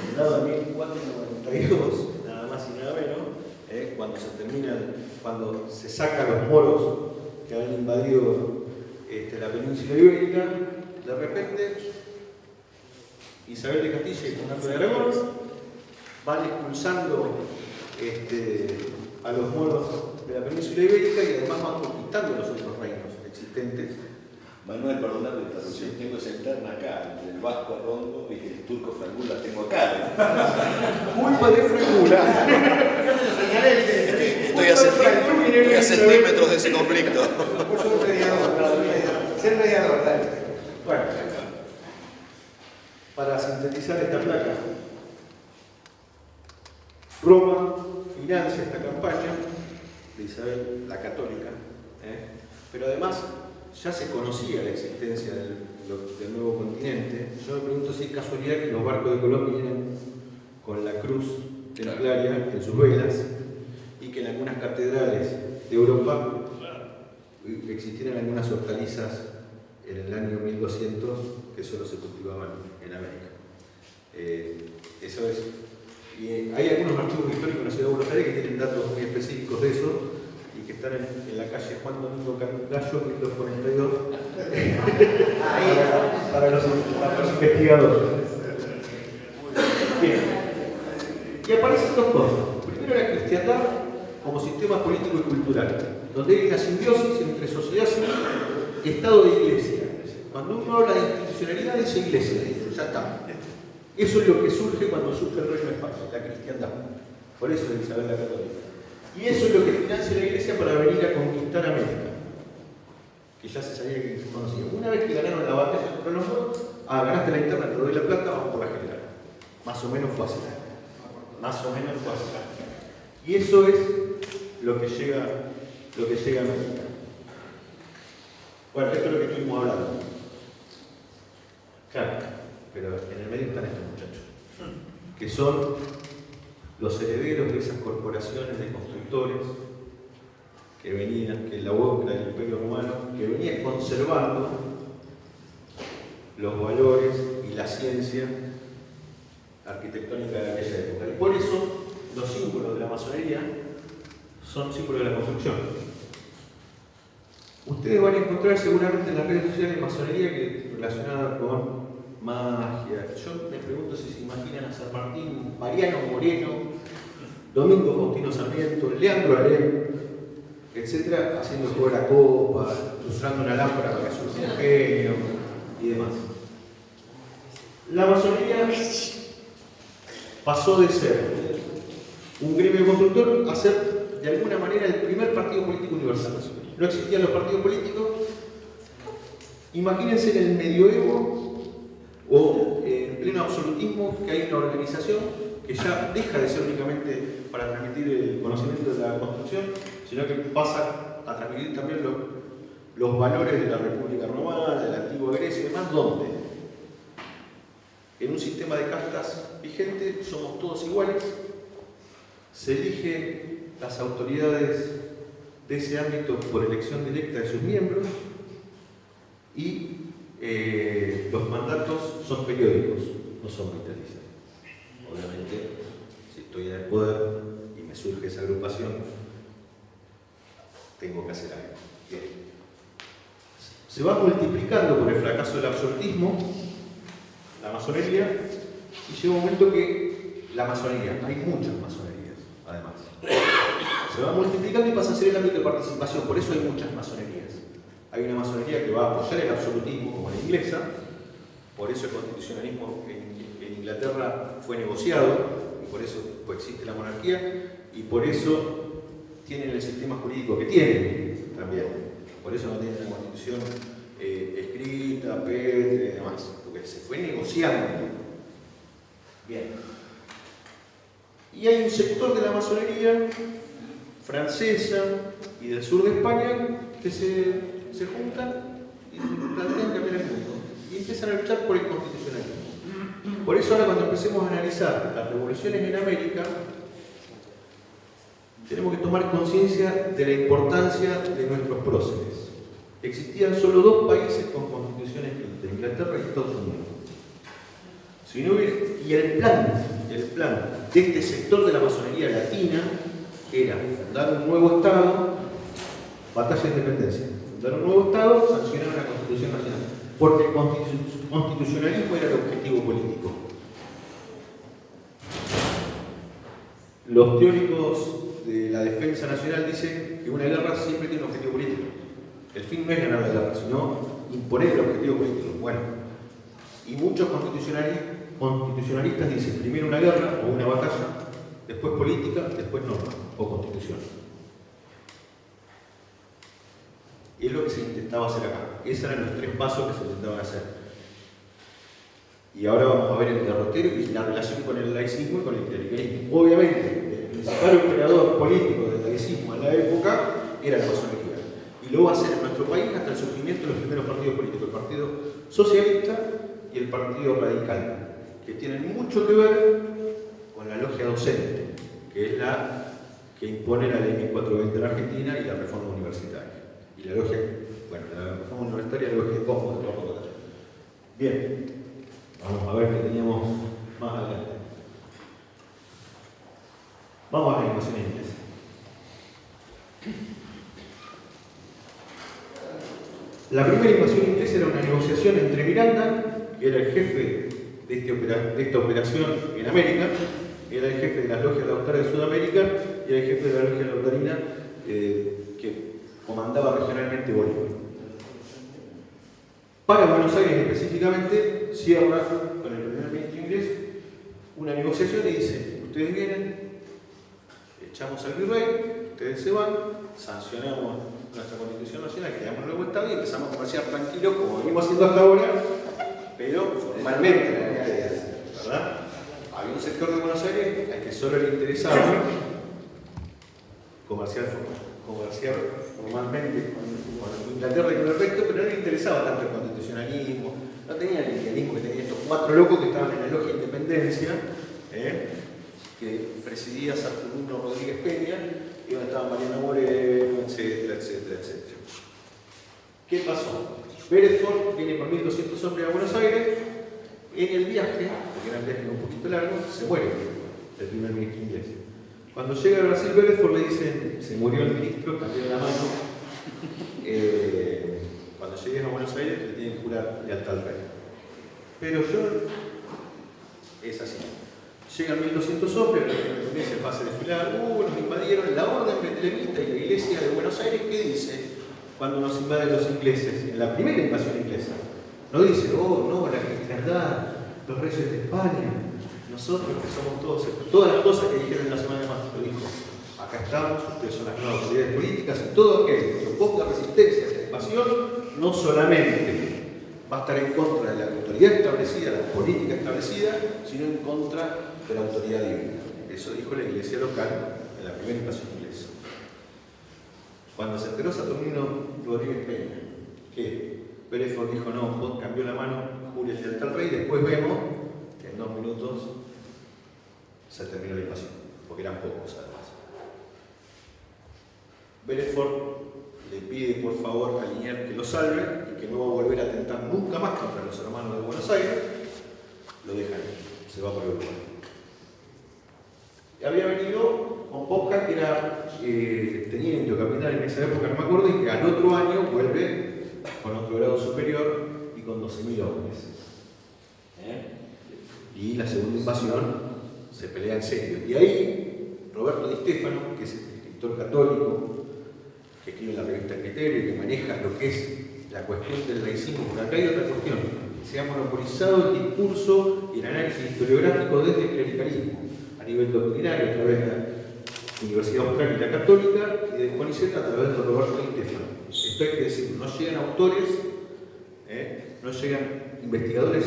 fundado en 1492, nada más y nada menos, cuando se sacan los moros que han invadido la península ibérica, de repente Isabel de Castilla y Fernando de Aragón van expulsando a los moros de la península ibérica y además van conquistando los otros reinos existentes.
Manuel, perdóname la interrupción, tengo esa interna acá, el vasco rondo y el turco frangula tengo acá.
Culpa de Frangula.
Estoy a centímetros de ese conflicto.
Ser mediador, dale. Bueno, para sintetizar esta placa, Roma financia esta campaña de Isabel la Católica, pero además ya se conocía la existencia del nuevo continente. Yo me pregunto si es casualidad que los barcos de Colón vinieran con la cruz templaria en sus velas y que en algunas catedrales de Europa existieran algunas hortalizas en el año 1200 que solo se cultivaban en América. Eso es. Y hay algunos archivos históricos en la ciudad de Buenos Aires que tienen datos muy específicos de eso y que están en la calle Juan Domingo Gallo, 1242, para los investigadores. Bien. Y aparecen dos cosas. Primero, la cristiandad como sistema político y cultural, donde hay una simbiosis entre sociedad civil y Estado de iglesia. Cuando uno habla de institucionalidad, dice iglesia, ya está. Eso es lo que surge cuando surge el Reino de España, la cristiandad. Por eso es Isabel la Católica. Y eso es lo que financia la iglesia para venir a conquistar América, que ya se sabía que se conocía. Una vez que ganaron la batalla contra los moros, ganaste la interna, te doy la plata, vamos por la general. Más o menos fue así. Y eso es lo que llega a América. Bueno, esto es lo que estuvimos hablando. Claro, pero en el medio están estos muchachos, que son los herederos de esas corporaciones de constructores que venían, que la boca del Imperio Romano, que venían conservando los valores y la ciencia arquitectónica de aquella época. Y por eso los símbolos de la masonería son símbolos de la construcción. Ustedes van a encontrar seguramente en las redes sociales masonería relacionada con magia. Yo me pregunto si se imaginan a San Martín, Mariano Moreno, Domingo Faustino Sarmiento, Leandro Alem, etcétera, haciendo el juego de la copa, usando una lámpara para que surja un genio y demás. La masonería pasó de ser un gremio constructor a ser, de alguna manera, el primer partido político universal. No existían los partidos políticos. Imagínense en el medioevo o en pleno absolutismo que hay una organización que ya deja de ser únicamente para transmitir el conocimiento de la construcción, sino que pasa a transmitir también los valores de la República Romana, de la antigua Grecia y demás. ¿Dónde? En un sistema de castas vigente somos todos iguales, se eligen las autoridades de ese ámbito por elección directa de sus miembros y los mandatos son periódicos, no son vitalicios. Obviamente, si estoy en el poder y me surge esa agrupación, tengo que hacer algo. Bien. Se va multiplicando por el fracaso del absolutismo la masonería y llega un momento que la masonería, hay muchas masonerías, además, se va multiplicando y pasa a ser el ámbito de participación. Por eso hay muchas masonerías. Hay una masonería que va a apoyar el absolutismo como la inglesa, por eso el constitucionalismo en Inglaterra fue negociado y por eso coexiste la monarquía y por eso tienen el sistema jurídico que tienen también. Por eso no tienen una constitución escrita, pétrea y demás, porque se fue negociando. Bien. Y hay un sector de la masonería francesa y del sur de España que se juntan y plantean cambiar el mundo y empiezan a luchar por el constitucionalismo. Por eso ahora cuando empecemos a analizar las revoluciones en América, tenemos que tomar conciencia de la importancia de nuestros próceres. Existían solo dos países con constituciones escritas, Inglaterra y Estados Unidos. Si no hubiera, y el plan de este sector de la masonería latina era fundar un nuevo Estado, batalla de independencia, fundar un nuevo Estado, sancionar una Constitución nacional, porque el constitucionalismo era el objetivo político. Los teóricos de la defensa nacional dicen que una guerra siempre tiene un objetivo político. El fin no es ganar la guerra, sino imponer el objetivo político. Bueno, y muchos constitucionalistas dicen primero una guerra o una batalla, después política, después norma o constitución. Y es lo que se intentaba hacer acá. Esos eran los tres pasos que se intentaban hacer. Y ahora vamos a ver el derrotero y la relación con el laicismo y con el clericalismo. Obviamente, el principal operador político del laicismo en la época era la masonería. Y lo va a hacer en nuestro país hasta el surgimiento de los primeros partidos políticos, el Partido Socialista y el Partido Radical, que tienen mucho que ver con la logia docente, que es la que impone la ley 1420 en la Argentina y la reforma universitaria. Y la logia, bueno, la reforma universitaria y la logia de Cosmos de Cosmos. Bien, vamos a ver qué teníamos más adelante. Vamos a la invasión inglesa. La primera invasión inglesa era una negociación entre Miranda, que era el jefe de esta operación en América, era el jefe de las logias lautarias de Sudamérica y era el jefe de la logia lautarina que comandaba regionalmente Bolívar. Para Buenos Aires específicamente, cierra con el primer ministro inglés una negociación y dice: ustedes vienen, echamos al virrey, ustedes se van, sancionamos nuestra Constitución Nacional, creamos un nuevo Estado y empezamos a comerciar tranquilos como venimos haciendo hasta ahora, pero formalmente, ¿verdad? Había un sector de Buenos Aires al que solo le interesaba comerciar formalmente con Inglaterra y con el resto, pero no le interesaba tanto el constitucionalismo, no tenía el idealismo que tenían estos cuatro locos que estaban en la logia de Independencia, que presidía Saturnino Rodríguez Peña, y donde estaba Mariano Moreno, etcétera, etcétera, etcétera. ¿Qué pasó? Beresford viene con 1.200 hombres a Buenos Aires. En el viaje, porque era un viaje un poquito largo, se muere el primer ministro inglés. Cuando llega a Brasil, Beresford le dicen, se murió el ministro, cambió la mano. Cuando llegues a Buenos Aires, le tienen que jurar lealtad al rey. Pero es así. Llegan 1.200 hombres, la iglesia pasa a desfilar, nos invadieron. La orden betlevita y la iglesia de Buenos Aires, ¿qué dice cuando nos invaden los ingleses? En la primera invasión inglesa. No dice, oh no, la cristiandad, los reyes de España, nosotros que somos todos, todas las cosas que dijeron la semana más, lo dijo. Acá estamos, ustedes son las nuevas autoridades políticas y todo aquel que oponga resistencia a esta invasión, no solamente va a estar en contra de la autoridad establecida, la política establecida, sino en contra de la autoridad divina. Eso dijo la iglesia local en la primera invasión inglesa. Cuando se enteró Saturnino Rodríguez Peña que Beresford dijo no, cambió la mano, Julia lealtad al rey, después vemos que en 2 minutos se terminó la invasión, porque eran pocos además. Beresford le pide por favor a Liniers que lo salve y que no va a volver a atentar nunca más contra los hermanos de Buenos Aires. Lo dejan, se va por Uruguay. Había venido con Popca, que era teniente capital en esa época, no me acuerdo, y que al otro año vuelve con otro grado superior y con 12.000 hombres. Y la segunda invasión se pelea en serio. Y ahí Roberto Di Stefano, que es escritor católico, que escribe en la revista Criterio y que maneja lo que es la cuestión del laicismo, porque acá hay otra cuestión: se ha monopolizado el discurso y el análisis historiográfico desde el clericalismo, a nivel doctrinario, a través de la Universidad Austral y la Católica, y de CONICET a través de Roberto Di Stefano. Esto hay que decir, no llegan autores, no llegan investigadores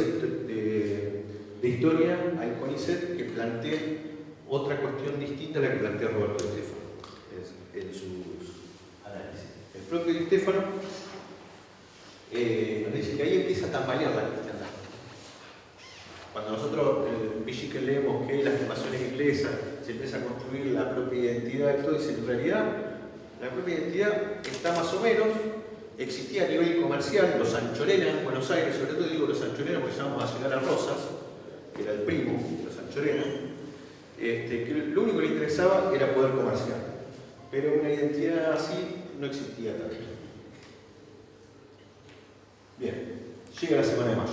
de historia al CONICET que planteen otra cuestión distinta a la que plantea Roberto Di Stefano en sus análisis. El propio Di Stefano nos dice que ahí empieza a tambalear la cristiandad. Cuando nosotros en Villique leemos que las invasiones inglesas se empieza a construir la propia identidad, esto dice en realidad la propia identidad está más o menos, existía a nivel comercial, los Anchorena en Buenos Aires, sobre todo digo los Anchorena porque llamamos a llegar a Rosas, que era el primo de los Anchorena, que lo único que le interesaba era poder comerciar, pero una identidad así no existía todavía. Bien, llega la semana de mayo.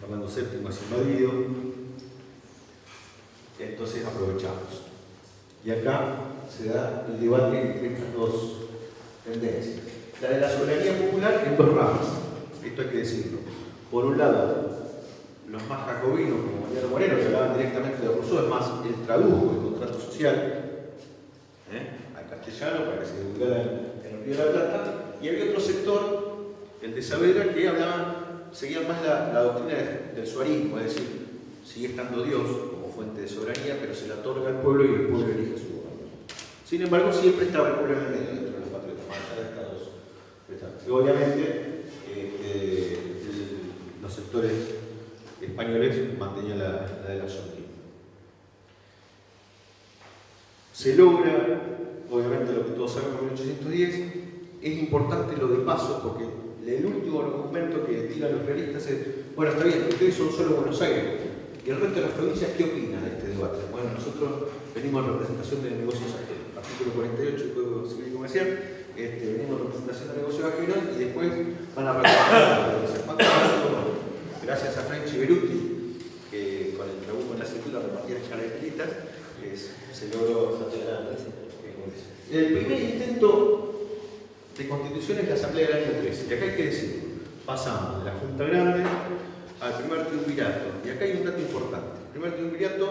Fernando VII es invadido, entonces aprovechamos. Y acá se da el debate entre estas dos tendencias. La de la soberanía popular en dos ramas, esto hay que decirlo. Por un lado, los más jacobinos, como Mariano Moreno, que hablaban directamente de Rousseau, es más, él tradujo el contrato social al castellano para que se divulgara en el Río de la Plata, y había otro sector, el de Saavedra, que seguían más la doctrina del suarismo, es decir, sigue estando Dios como fuente de soberanía, pero se la otorga al pueblo y el pueblo elige a su gobernador. Sin embargo, siempre estaba el pueblo en el medio dentro de los patriotas, más allá de estas dos. Y obviamente, los sectores españoles mantenían la de la Sonti. Se logra, obviamente, lo que todos sabemos en 1810. Es importante lo de Paso, porque el último argumento que tiran los realistas es: bueno, está bien, ustedes son solo Buenos Aires, y el resto de las provincias, ¿qué opinan de este debate? Bueno, nosotros venimos en representación de negocios ajenos, artículo 48 del Código Civil y Comercial, venimos en representación de negocios ajenos, y después van a representar gracias a French y Beruti, que con el trabuco en la cintura repartían caracteritas, se logró sacar el primer intento de constitución es la Asamblea del año 13, y acá hay que decir, pasamos de la Junta Grande al primer triunvirato, y acá hay un dato importante. El primer triunvirato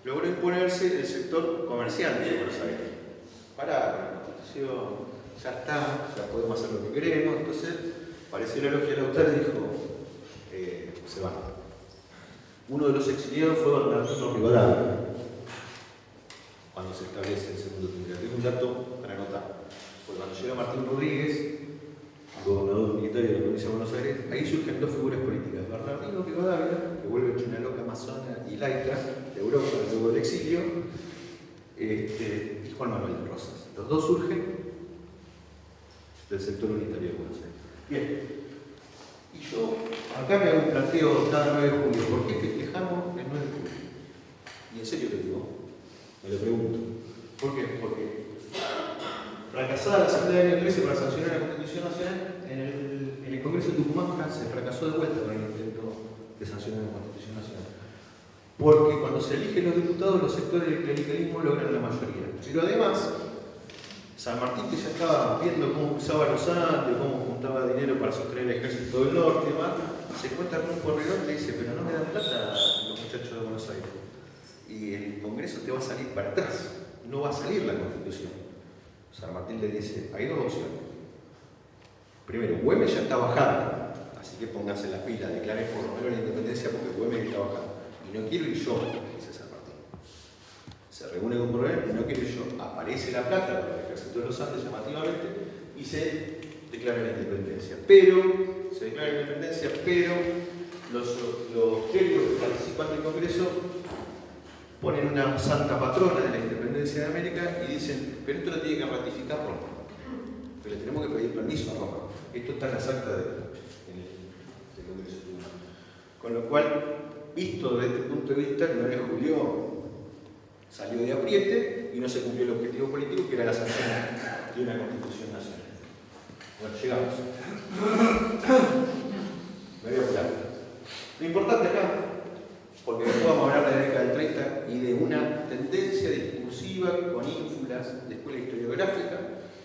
logró imponerse el sector comerciante de Buenos Aires. Pará, la constitución ya está, ya podemos hacer lo que queremos. Entonces apareció la logia Lautaro y dijo, se van. Uno de los exiliados fue Bernardino Rivadavia, cuando se establece el segundo triunvirato. Es un dato para anotar. Porque cuando llega Martín Rodríguez, gobernador militar de la provincia de Buenos Aires, ahí surgen dos figuras políticas: Bernardino Rivadavia, que vuelve hecho una loca masona y laica de Europa, luego del exilio, y Juan Manuel de Rosas. Los dos surgen del sector unitario de Buenos Aires. Bien, y yo acá me hago un planteo cada 9 de julio. ¿Por qué festejamos el 9 de julio? Y en serio te digo, me lo pregunto. ¿Por qué? Porque fracasada la Asamblea del año 13 para sancionar la Constitución Nacional, en el Congreso de Tucumán se fracasó de vuelta con el intento de sancionar la Constitución Nacional. Porque cuando se eligen los diputados, los sectores del clericalismo logran la mayoría. Pero además, San Martín, que ya estaba viendo cómo usaba los Andes, cómo juntaba dinero para sostener el ejército del norte y demás, se encuentra con un corredor y le dice, pero no me dan plata los muchachos de Buenos Aires. Y el Congreso te va a salir para atrás, no va a salir la Constitución. San Martín le dice, hay dos opciones. Primero, Güemes ya está bajando, así que pónganse las pilas, declaren por lo menos la independencia porque Güemes está bajando. Y no quiero ir yo, dice San Martín. Se reúne con Borrell, y no quiero ir yo. Aparece la plata para el ejército de los Andes llamativamente y se declara la independencia. Se declara la independencia, pero los clérigos que participan del Congreso ponen una santa patrona de la independencia de América y dicen, pero esto lo tiene que ratificar Roma. Pero le tenemos que pedir permiso a Roma. Esto está en las actas del Congreso. Con lo cual, visto desde este punto de vista, el 9 de julio salió de apriete y no se cumplió el objetivo político que era la sanción de una Constitución Nacional. Bueno, llegamos. Me voy a apurar. Lo importante acá, porque después vamos a hablar de la década del 30 y de una tendencia discursiva con ínfulas de escuela historiográfica,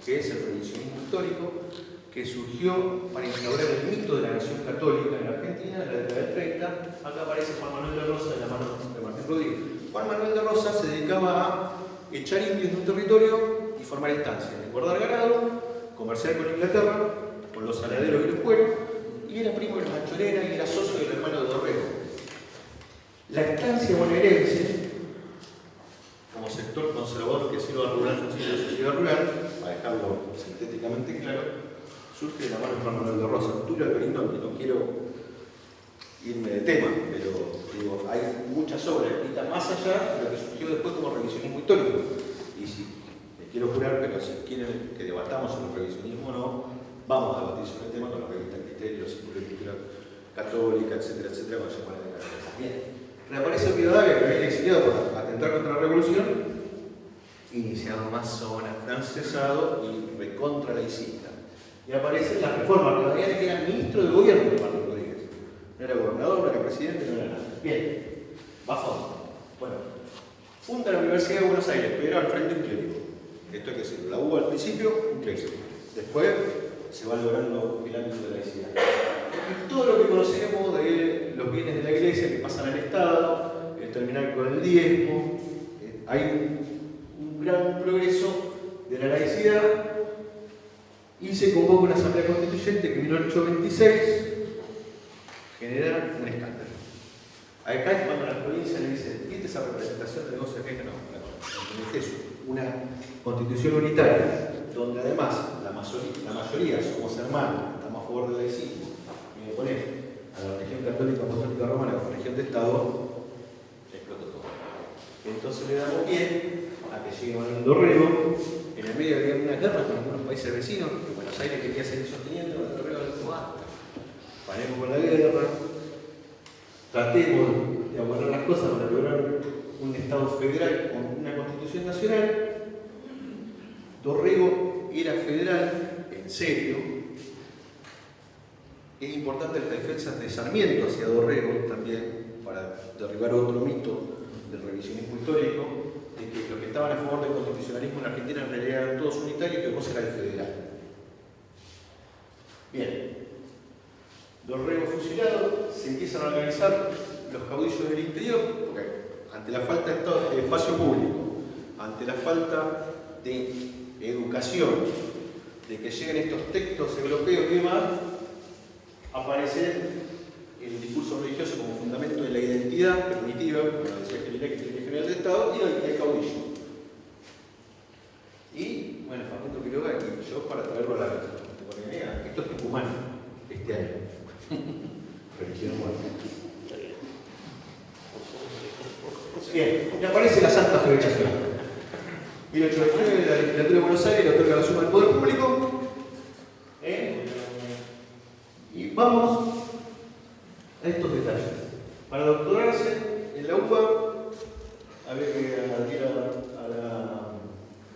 que es el revisionismo histórico, que surgió para instaurar el mito de la nación católica en la Argentina en la década del 30. Acá aparece Juan Manuel de Rosas de la mano de Martín Rodríguez. Juan Manuel de Rosas se dedicaba a echar indios de un territorio y formar estancias, guardar ganado, comerciar con Inglaterra, con los saladeros y los cueros, y era primo de la Manchorera y era socio del hermano de Dorrego. La estancia bonaerense, como sector conservador que sirva rural, funciona en la sociedad rural, para dejarlo sintéticamente claro, surge de la mano de Juan Manuel de Rosas. Tulio Alberindón, que no quiero irme de tema, pero digo, hay muchas obras escritas más allá de lo que surgió después como revisionismo histórico. Y si me quiero jurar, pero si quieren que debatamos sobre el revisionismo o no, vamos a debatir sobre el tema con la revista Criterio, los círculos de cultura católica, etcétera, etcétera, cuando se pone de cabeza. Bien, reaparece Rivadavia, que había exiliado por atentar contra la revolución, iniciado masona, francesado y recontra laicista. Y aparece la reforma Rivadavia, que era ministro de gobierno de Martín Rodríguez. No era gobernador, no era presidente, no era nada. Bien, va a fondo. Bueno, funda la Universidad de Buenos Aires, pero al frente un clérigo. Esto hay que decirlo. La hubo al principio, un clérigo. Después se va logrando el ámbito de la laicidad. Y todo lo que conocemos de los bienes de la iglesia que pasan al Estado, el terminar con el diezmo, hay un gran progreso de la laicidad y se convoca una asamblea constituyente que en 1826 genera un escándalo. Acá es cuando las provincias le dicen, ¿viste esa representación de negocios que no? Es eso, una constitución unitaria, donde además la mayoría somos hermanos, estamos a favor del laicismo, y me pones a la religión católica apostólica romana como religión de Estado, explotó todo. Entonces le damos pie a que llegue Manuel Dorrego. En el medio había una guerra con algunos países vecinos, que Buenos Aires quería seguir sosteniendo, Manuel Dorrego dijo, basta, paremos con la guerra, tratemos de abonar las cosas para lograr un Estado federal con una Constitución Nacional. Dorrego era federal, en serio. Es importante las defensas de Sarmiento hacia Dorrego también, para derribar otro mito del revisionismo histórico, de que los que estaban a favor del constitucionalismo en Argentina en realidad eran todos unitarios y que vos era el federal. Bien. Dorrego fusilado, se empiezan a organizar los caudillos del interior, porque ante la falta de espacio público, ante la falta de educación, de que lleguen estos textos europeos y demás, aparece el discurso religioso como fundamento de la identidad primitiva, como decía el general de Estado, y el caudillo. Y, bueno, Facundo Quiroga, y yo para traerlo a la contemporaneidad, esto es Tucumán, este año. Religión muerta. Bien, y aparece la Santa Federación. 1829, la legislatura de Buenos Aires le otorga la suma del poder público. Y vamos a estos detalles. Para doctorarse en la UBA había que adherir a la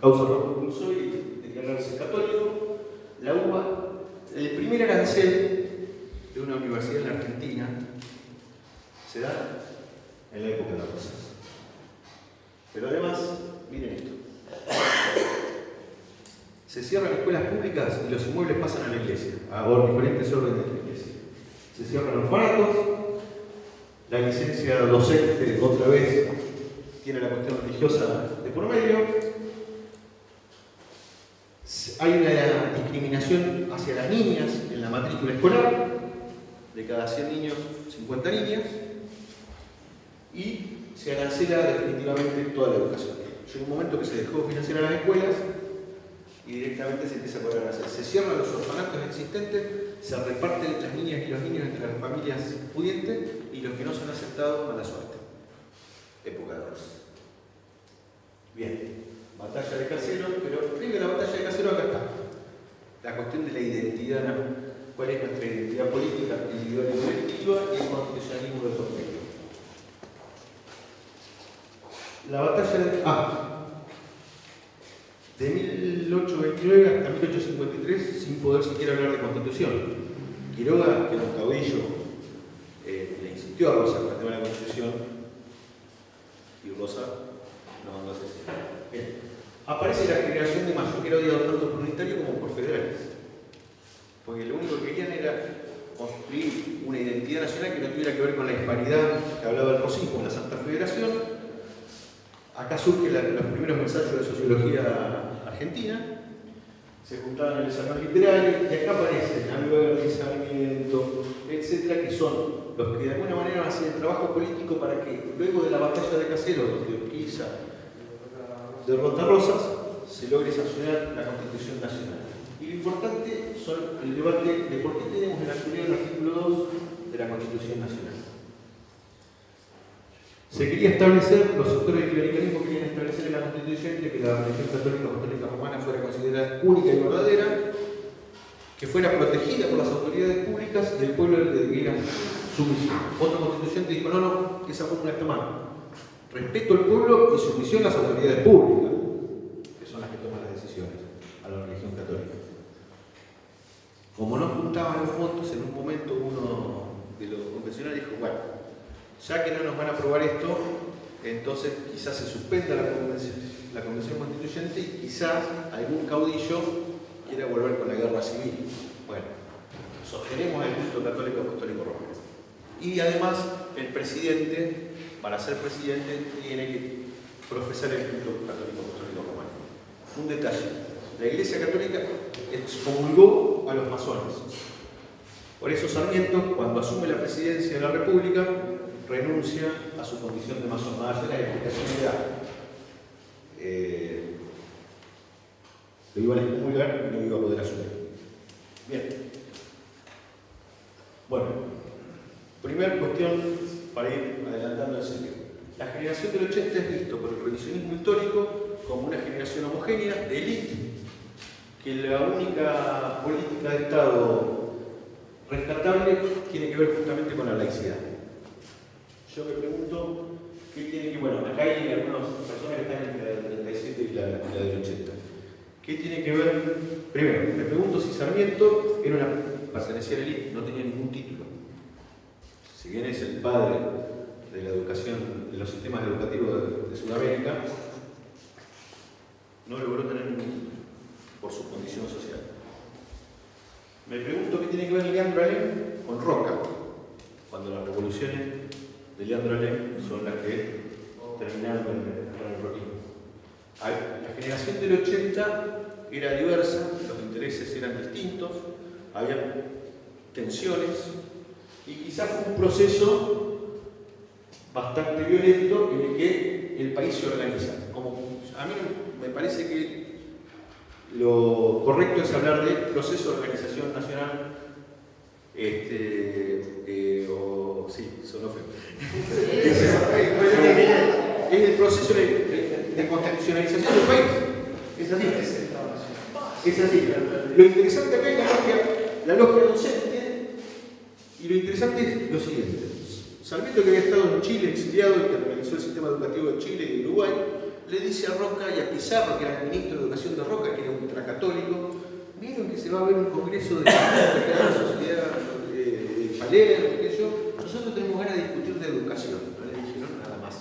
causa Rojo Cruzó y declararse católico. La UBA, el primer arancel de una universidad en la Argentina se da en la época de las Rosas. Pero además, miren esto. Se cierran escuelas públicas y los inmuebles pasan a la iglesia, a diferentes órdenes de la iglesia. Se cierran orfanatos, la licencia docente otra vez tiene la cuestión religiosa de por medio. Hay una discriminación hacia las niñas en la matrícula escolar, de cada 100 niños, 50 niñas, y se arancela definitivamente toda la educación. Llega un momento que se dejó de financiar a las escuelas y directamente se empieza a cobrar arancel. Se cierran los orfanatos existentes, se reparten las niñas y los niños entre las familias pudientes y los que no son aceptados, mala suerte. Época de Rosas. Bien, batalla de Caseros, pero previo a la batalla de Caseros acá está. La cuestión de la identidad, ¿no? ¿Cuál es nuestra identidad política, individual y colectiva y el constitucionalismo de por medio? La batalla de 1829 hasta 1853 sin poder siquiera hablar de constitución. Quiroga, que era un caudillo, le insistió a Rosa con el tema de la constitución y Rosa no mandó a asesinar. Bien. Aparece la generación de Mayo, que era odiado tanto por unitario como por federales. Porque lo único que querían era construir una identidad nacional que no tuviera que ver con la disparidad que hablaba el Rosín con la Santa Federación. Acá surgen los primeros ensayos de sociología argentina, se juntaban en el salón literario y acá aparecen Alberti, Sarmiento, etcétera, que son los que de alguna manera hacen el trabajo político para que luego de la batalla de Caseros, donde Urquiza derrota a Rosas, se logre sancionar la Constitución Nacional. Y lo importante son el debate de por qué tenemos en la actualidad el artículo 2 de la Constitución Nacional. Se quería establecer, los sectores del clericalismo querían establecer en la Constitución de que la religión católica o católica romana fuera considerada única y verdadera, que fuera protegida por las autoridades públicas y el pueblo le debiera sumisión. Otra Constitución que dijo, no, esa fórmula está mal. Respeto al pueblo y sumisión a las autoridades públicas, que son las que toman las decisiones, a la religión católica. Como no juntaban los votos, en un momento uno de los confesionales dijo, bueno, ya que no nos van a aprobar esto, entonces quizás se suspenda la convención constituyente y quizás algún caudillo quiera volver con la guerra civil. Bueno, sostenemos el culto católico apostólico romano. Y además, el presidente, para ser presidente, tiene que profesar el culto católico apostólico romano. Un detalle, la Iglesia Católica excomulgó a los masones. Por eso Sarmiento, cuando asume la presidencia de la República, renuncia a su condición de masón. Más allá de la explicación lo iban a excomulgar y no iba a poder asumir. Bien. Bueno, primera cuestión para ir adelantando en serio. La generación del 80 es visto por el revisionismo histórico como una generación homogénea de élite, que la única política de Estado rescatable tiene que ver justamente con la laicidad. Yo me pregunto, ¿qué tiene que ver? Bueno, acá hay algunas personas que están entre la del 37 y la del 80. ¿Qué tiene que ver? Primero, me pregunto si Sarmiento pertenecía a la élite, no tenía ningún título. Si bien es el padre de la educación, de los sistemas educativos de Sudamérica, no logró tener ningún título por su condición social. Me pregunto qué tiene que ver Leandro Alem con Roca, cuando las revoluciones de Leandro Alem son las que terminaron con el roquismo. La generación del 80 era diversa, los intereses eran distintos, había tensiones y quizás fue un proceso bastante violento en el que el país se organiza. A mí me parece que lo correcto es hablar de proceso de organización nacional, sí, sonó feo. proceso de constitucionalización del país. Es así. Es así. Lo interesante acá es la logia docente, y lo interesante es lo siguiente. Sarmiento, que había estado en Chile exiliado y que organizó el sistema educativo de Chile y de Uruguay, le dice a Roca y a Pizarro, que era el ministro de Educación de Roca, que era ultracatólico, vieron que se va a ver un congreso de la sociedad de Palermo, qué sé yo, nosotros tenemos ganas de discutir de educación. No le dijeron nada más.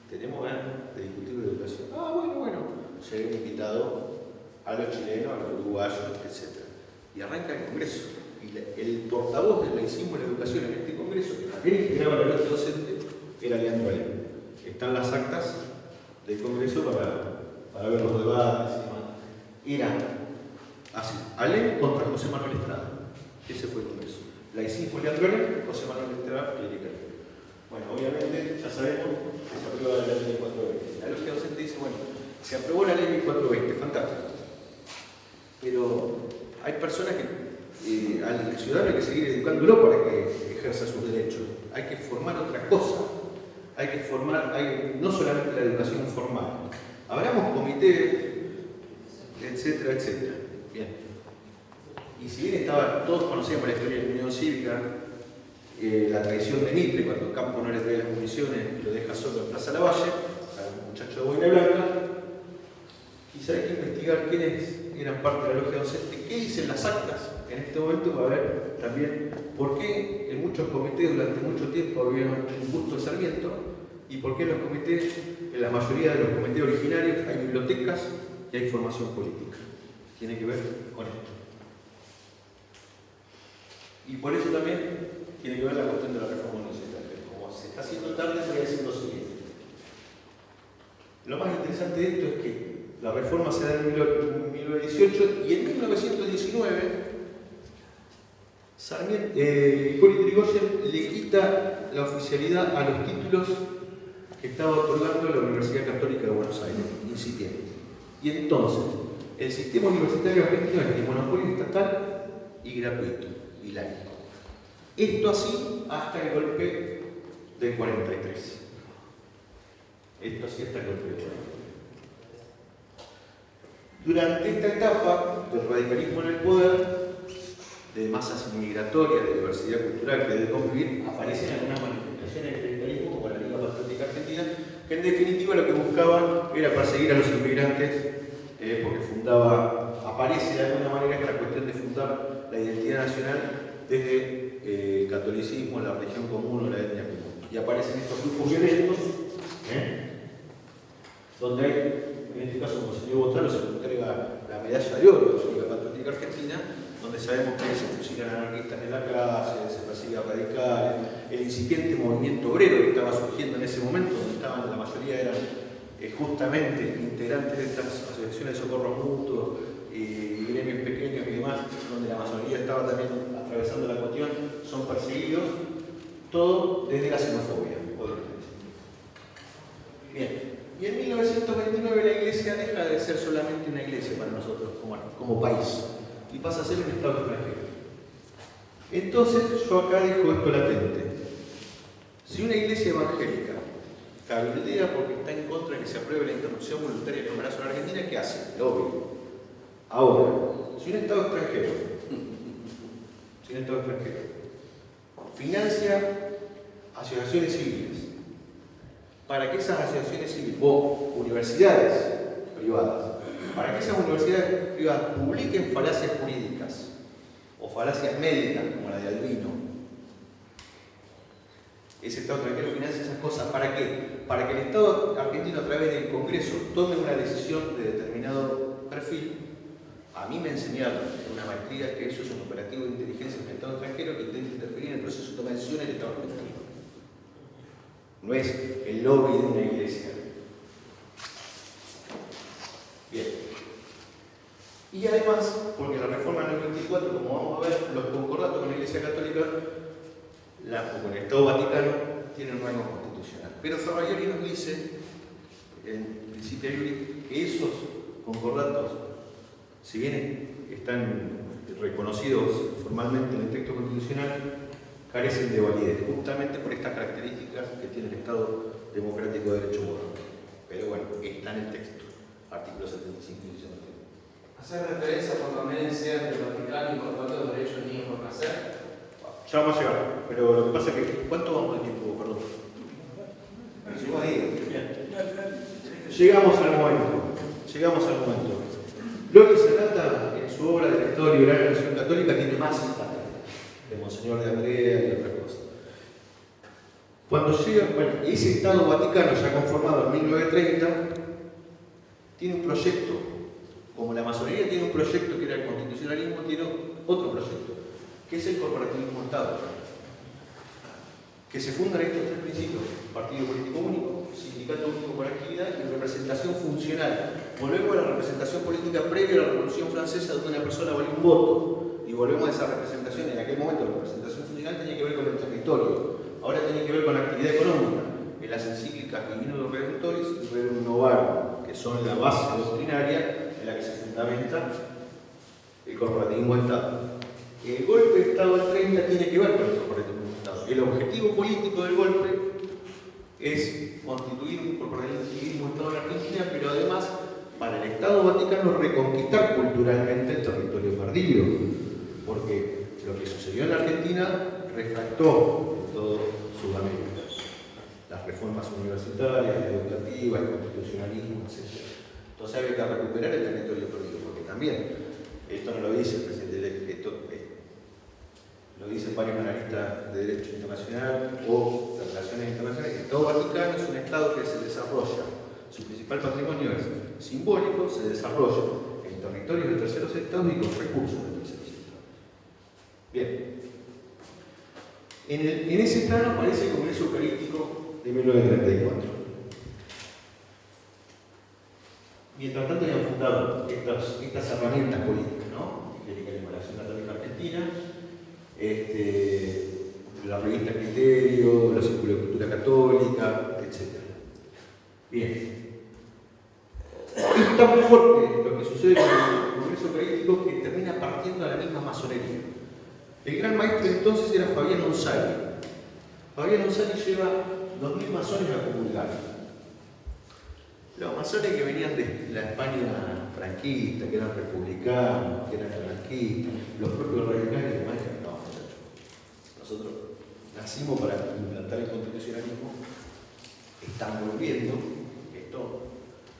Tenemos ganas de discutir de educación. Ah, bueno. Se habían invitado a los chilenos, a los uruguayos, etc. Y arranca el congreso. Y el portavoz del laicismo en la educación en este congreso, que también integraba la logia docente, era Leandro Alem. Están las actas del congreso para ver los debates y demás. Era así, Alem contra José Manuel Estrada. Ese fue el congreso. Laicismo Leandro Alem, José Manuel Estrada, clerical. Bueno, obviamente ya sabemos que se aprueba la ley 420. La logia docente dice, bueno, se aprobó la ley 420, fantástico. Pero hay personas que al ciudadano hay que seguir educándolo para que ejerza sus derechos. Hay que formar otra cosa. Hay que formar, no solamente la educación formal. Hablamos comités, etcétera, etcétera. Bien. Y si bien todos conocíamos la historia de la Unión Cívica, la traición de Mitre, cuando Campo no le trae las municiones y lo deja solo en Plaza Lavalle, a un muchacho de Boina Blanca, quizá hay que investigar quiénes eran parte de la logia docente, qué dicen las actas en este momento para ver también por qué en muchos comités durante mucho tiempo había un busto de Sarmiento y por qué en los comités, en la mayoría de los comités originarios, hay bibliotecas y hay formación política. Tiene que ver con esto. Y por eso también tiene que ver la cuestión de la reforma universitaria. Como se está haciendo tarde, voy a decir lo siguiente. Lo más interesante de esto es que la reforma se da en 1918 y en 1919 Hipólito Yrigoyen le quita la oficialidad a los títulos que estaba otorgando la Universidad Católica de Buenos Aires, incipiente. Y entonces, el sistema universitario argentino es de monopolio estatal y gratuito y laico. Esto así hasta el golpe del 43. Esto así hasta el golpe del 43. Durante esta etapa del radicalismo en el poder, de masas migratorias, de diversidad cultural que debe convivir, aparecen algunas manifestaciones del radicalismo como la Liga Patriótica Argentina, que en definitiva lo que buscaban era perseguir a los inmigrantes, porque aparece de alguna manera esta cuestión de fundar la identidad nacional desde el catolicismo, la religión común o la etnia común. Y aparecen estos grupos violentos, donde hay, en este caso, como el señor Botrano se le entrega la medalla de oro de la Liga Patriótica Argentina, donde sabemos que se fusilan anarquistas en la clase, se persigue a radicales, el incipiente movimiento obrero que estaba surgiendo en ese momento, donde la mayoría eran justamente integrantes de estas asociaciones de socorros mutuos y gremios pequeños y demás, donde la mayoría estaba también atravesando la cuestión, son perseguidos, todo desde la xenofobia, obviamente. Bien. Y en 1929 la iglesia deja de ser solamente una iglesia para nosotros como país y pasa a ser un Estado extranjero. Entonces yo acá dejo esto latente. Si una iglesia evangélica cabildea porque está en contra de que se apruebe la interrupción voluntaria del embarazo en Argentina, ¿qué hace? Obvio. Ahora, si un Estado extranjero financia asociaciones civiles para que esas asociaciones civiles o universidades privadas, para que esas universidades privadas publiquen falacias jurídicas o falacias médicas como la de Albino, ese Estado extranjero financia esas cosas, ¿para qué? Para que el Estado argentino a través del Congreso tome una decisión de determinado perfil. A mí me enseñaron en una maestría que eso es un operativo de inteligencia en el Estado extranjero que intenta interferir en el proceso de toma de decisiones del Estado argentino. No es el lobby de una iglesia. Bien. Y además, porque la reforma del 94, como vamos a ver, los concordatos con la Iglesia Católica o con el Estado Vaticano tienen un rango constitucional. Pero Ferraioli nos dice, en Principia Iuris, que esos concordatos, si bien están reconocidos formalmente en el texto constitucional, carecen de validez, justamente por estas características que tiene el Estado democrático de derecho humano. Pero bueno, está en el texto, artículo 75 y 19.
Hacer referencia cuando Menem sea del Vaticano incorporando los derechos de niños por nacer.
Ya vamos a llegar, pero lo que pasa es que, ¿cuánto vamos de tiempo? Perdón. Llegamos al momento. Lo que se trata en su obra del Estado Liberal de la Nación Católica tiene más citas de Monseñor de Andrea y otra cosa. Cuando llega, bueno, ese Estado Vaticano ya conformado en 1930 tiene un proyecto, como la masonería tiene un proyecto que era el constitucionalismo, tiene otro proyecto, que es el corporativismo Estado, que se fundan estos tres principios: partido político único, sindicato único por actividad y representación funcional. Volvemos a la representación política previa a la Revolución Francesa, donde una persona valía un voto, y volvemos a esa representación. En aquel momento la representación funcional tenía que ver con el territorio, ahora tiene que ver con la actividad económica. En las encíclicas Divino los Redentores y Rerum Novarum, que son la base doctrinaria en la que se fundamenta el corporativismo de Estado. El golpe de Estado del 30 tiene que ver con el corporativismo de Estado. El objetivo político del golpe es constituir un corporativismo de Estado en Argentina, pero además para el Estado Vaticano reconquistar culturalmente el territorio perdido, porque lo que sucedió en la Argentina refractó en todo Sudamérica. Las reformas universitarias, educativas, el constitucionalismo, etc. Entonces había que recuperar el territorio perdido, porque también, esto no lo dice el presidente electo, lo dicen varios analistas de derecho internacional o de relaciones internacionales, el Estado Vaticano es un Estado que se desarrolla, su principal patrimonio es simbólico, se desarrolla en territorios de terceros estados y con recursos de terceros estados. Bien. En ese plano aparece el Congreso Eucarístico de 1934. Mientras tanto habían fundado estas herramientas políticas, ¿no? La Nación Católica Argentina, la revista Criterio, la Círculo de Cultura Católica, etc. Bien. Es tan fuerte lo que sucede con el Congreso Eucarístico que termina partiendo a la misma masonería. El gran maestro entonces era Fabián Onsari. Fabián Onsari lleva 2000 masones a comulgar. Los masones que venían de la España franquista, que eran republicanos, que eran anarquistas, los propios radicales de España, no, muchachos. Nosotros nacimos para implantar el constitucionalismo, están volviendo esto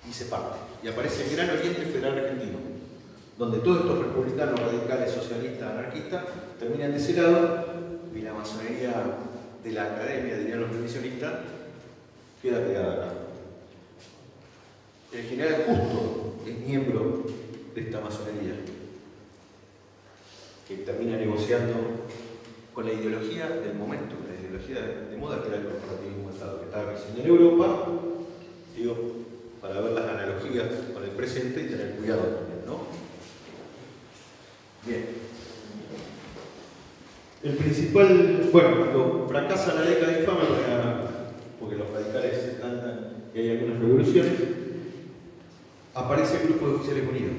y se parte. Y aparece el Gran Oriente Federal Argentino, donde todos estos republicanos, radicales, socialistas, anarquistas, terminan de ese lado y la masonería de la academia, dirían los revisionistas, queda pegada acá. El general Justo es miembro de esta masonería, que termina negociando con la ideología del momento, la ideología de moda que era el corporativismo de Estado, que estaba creciendo en Europa, digo, para ver las analogías con el presente y tener cuidado también, ¿no? Bien. El principal, bueno, cuando fracasa la década infame, porque los radicales se plantan y hay algunas revoluciones, aparece el Grupo de Oficiales Unidos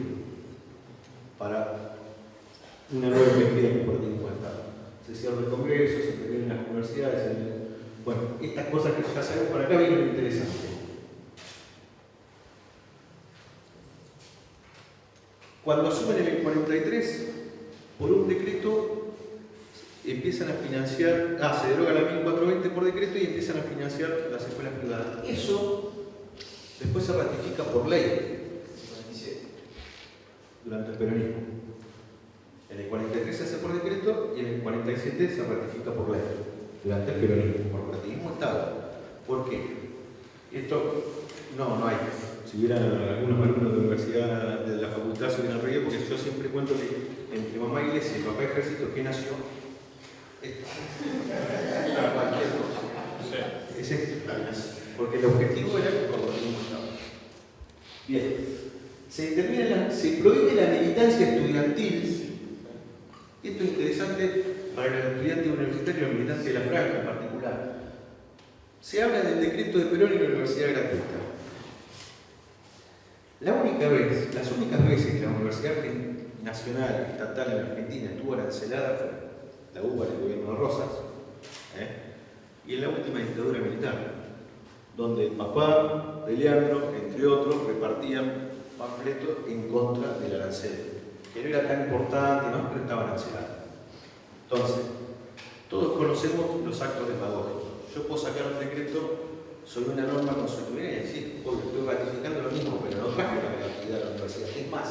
para una nueva investigación del corporativismo de Estado. Se cierra el Congreso, se intervienen las universidades, bueno, estas cosas que ya sabemos por acá vienen lo interesante. Cuando asumen en el 43, por un decreto empiezan a financiar, se deroga la 1420 por decreto y empiezan a financiar las escuelas privadas. Eso después se ratifica por ley, durante el peronismo. En el 43 se hace por decreto y en el 47 se ratifica por ley, durante el peronismo, corporativismo Estado. ¿Por qué? Esto no hay. Si hubiera algunos alumnos de la universidad, de la facultad, se hubieran reído, porque yo siempre cuento que entre mamá iglesia y papá ejército, ¿qué nació? Cualquier cosa. Es esto. Porque el objetivo era el corporativismo Estado. Bien. Se prohíbe la militancia estudiantil. Esto es interesante para el estudiante universitario y el militante de la franja en particular. Se habla del decreto de Perón y la universidad gratuita. Las únicas veces que la Universidad Nacional Estatal en Argentina estuvo arancelada fue la UBA en el gobierno de Rosas, y en la última dictadura militar, donde el papá de Leandro, entre otros, repartían panfletos en contra del arancel, que no era tan importante, ¿no? Pero estaban arancelados. Entonces, todos conocemos los actos demagógicos. Yo puedo sacar un decreto sobre una norma consuetudinaria y decir, oye, estoy ratificando lo mismo, pero no traje la gratuidad a la universidad. Es más,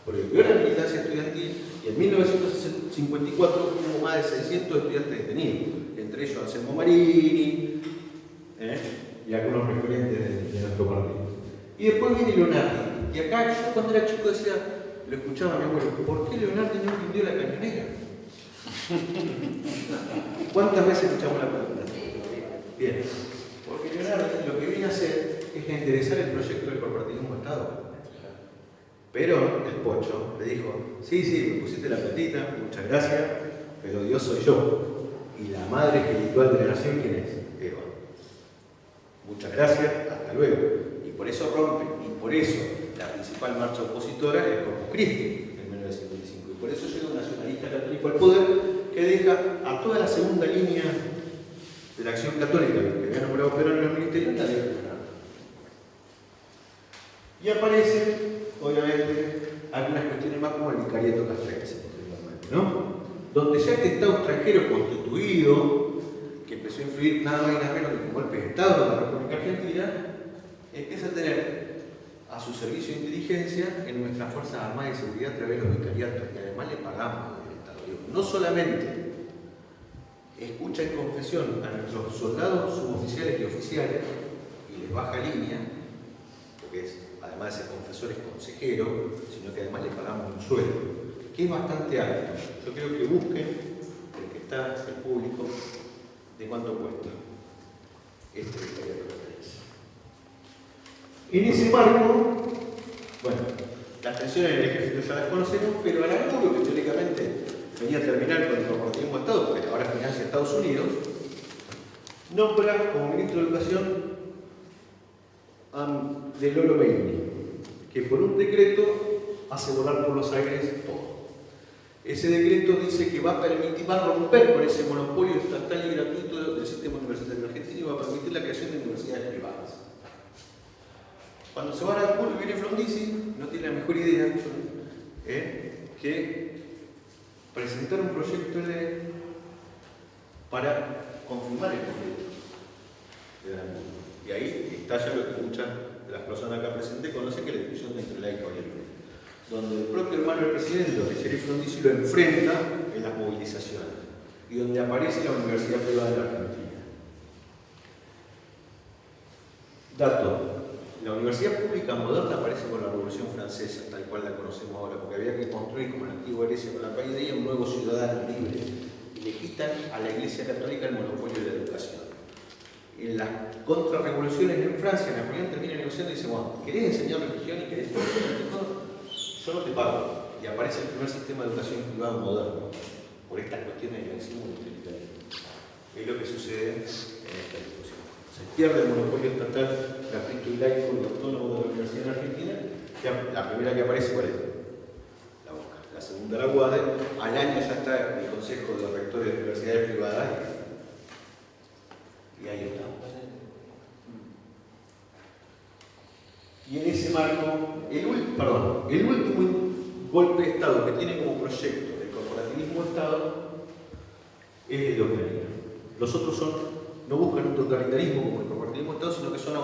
porque vio la militancia estudiantil y en 1954 hubo más de 600 estudiantes detenidos, entre ellos Anselmo Marini y algunos referentes de nuestro partido. Y después viene Leonardo. Y acá yo cuando era chico decía, lo escuchaba a mi abuelo, ¿por qué Leonardo no entendió la cañonera? ¿Cuántas veces escuchamos la pregunta? Bien, porque Leonardo lo que viene a hacer es enderezar el proyecto del corporativismo de Estado. Pero el Pocho le dijo, sí, me pusiste la platita, muchas gracias, pero Dios soy yo. Y la madre espiritual de la nación, ¿quién es? Eva. Muchas gracias, hasta luego. Y por eso rompen, y por eso la principal marcha opositora es el Corpus Christi en 1955. Y por eso llega un nacionalista católico al poder que deja a toda la segunda línea de la acción católica que había nombrado Perón en los ministerios, la deja ganar. Y aparecen, obviamente, algunas cuestiones más como el vicariato castrense, ¿no? Donde ya este Estado extranjero constituido, que empezó a influir nada más y nada menos que un golpe de Estado de la República Argentina, empieza a tener a su servicio de inteligencia en nuestras Fuerzas Armadas y Seguridad a través de los vicariatos, que además le pagamos del Estado. No solamente escucha en confesión a nuestros soldados, suboficiales y oficiales, y les baja línea, porque además de ser confesor es consejero, sino que además le pagamos un sueldo, que es bastante alto. Yo creo que busquen, el que está el público, de cuánto cuesta este vicariato castrense. En ese marco, bueno, las tensiones en el ejército ya las conocemos, pero Arangulo, que teóricamente venía a terminar con el corporativismo de Estado, pero ahora financia Estados Unidos, nombra como ministro de Educación a De Loro Meini, que por un decreto hace volar por los aires todo. Ese decreto dice que va a romper con ese monopolio estatal y gratuito del sistema universitario argentino y va a permitir la creación de universidades privadas. Cuando se va a Arangulo y viene Frondizi, no tiene la mejor idea que presentar un proyecto de ley para confirmar el conflicto de Arangulo. Y ahí estalla lo que muchas de las personas acá presentes conocen, que es la discusión entre laico y libre, donde el propio hermano del presidente, Sheriff Frondizi, lo enfrenta en las movilizaciones y donde aparece la Universidad Privada de la Argentina. Dato. La universidad pública moderna aparece con la Revolución Francesa, tal cual la conocemos ahora, porque había que construir, como en la antigua Grecia con la caída de ella, un nuevo ciudadano libre. Y le quitan a la Iglesia Católica el monopolio de la educación. En las contrarrevoluciones en Francia, Napoleón termina negociando y dice, bueno, ¿querés enseñar religión y querés yo no te pago. Y aparece el primer sistema de educación privado moderno, por estas cuestiones del marxismo utilitarismo. Es lo que sucede en esta discusión. Se pierde el monopolio estatal gratuito y laico y autónomo de la Universidad en Argentina. La primera que aparece, ¿cuál es? La UCA. La segunda, la UADE. Al año ya está el Consejo de Rectores de Universidades Privadas. Y ahí estamos. Y en ese marco, el último golpe de Estado que tiene como proyecto el corporativismo de Estado es el de Ucrania. Los otros no buscan un totalitarismo como el corporativismo de Estado, sino que son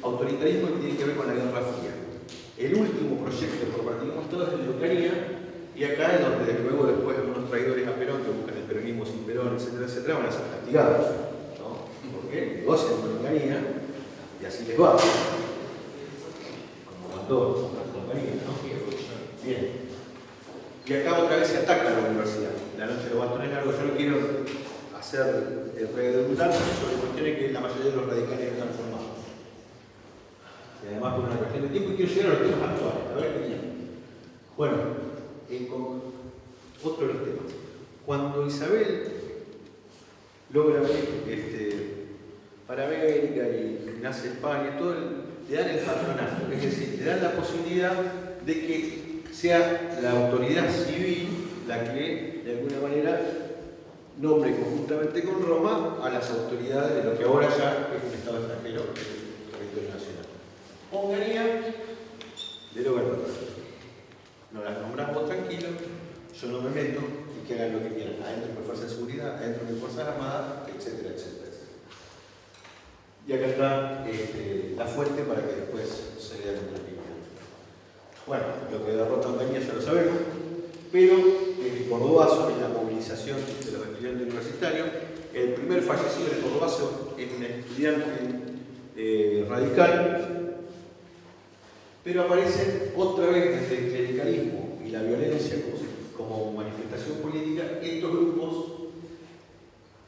autoritarismos que tienen que ver con la Guerra Fría. El último proyecto del corporativismo de Estado es el de Ucrania, y acá es donde luego después algunos traidores a Perón que buscan el peronismo sin Perón, etcétera, van a ser castigados, ¿no? Porque negocian con Ucrania y así les va. Como todas las compañías, ¿no? Bien. Y acá otra vez se ataca a la universidad. La noche de los bastones largos. Yo no quiero hacer redundante sobre cuestiones que la mayoría de los radicales están formados. Y además por una cuestión de tiempo, y quiero llegar a los temas actuales. A ver qué tienen. Bueno, otro de los temas. Cuando Isabel logra para América y nace España, todo le dan el patronato, es decir, le dan la posibilidad de que sea la autoridad civil la que de alguna manera nombre conjuntamente con Roma a las autoridades de lo que ahora ya es un Estado extranjero, territorio nacional. Onganía, deroga el patronato. No las nombramos tranquilos, yo no me meto y que hagan lo que quieran. Adentro hay fuerzas de seguridad, adentro hay fuerzas armadas, etcétera, etcétera, etcétera. Y acá está la fuente para que después se vea con tranquilidad. Bueno, lo que derrota a Onganía ya lo sabemos, pero el cordobazo es la movilización de los estudiantes universitarios. El primer fallecido en el cordobazo es un estudiante radical, pero aparecen otra vez desde el clericalismo y la violencia como manifestación política estos grupos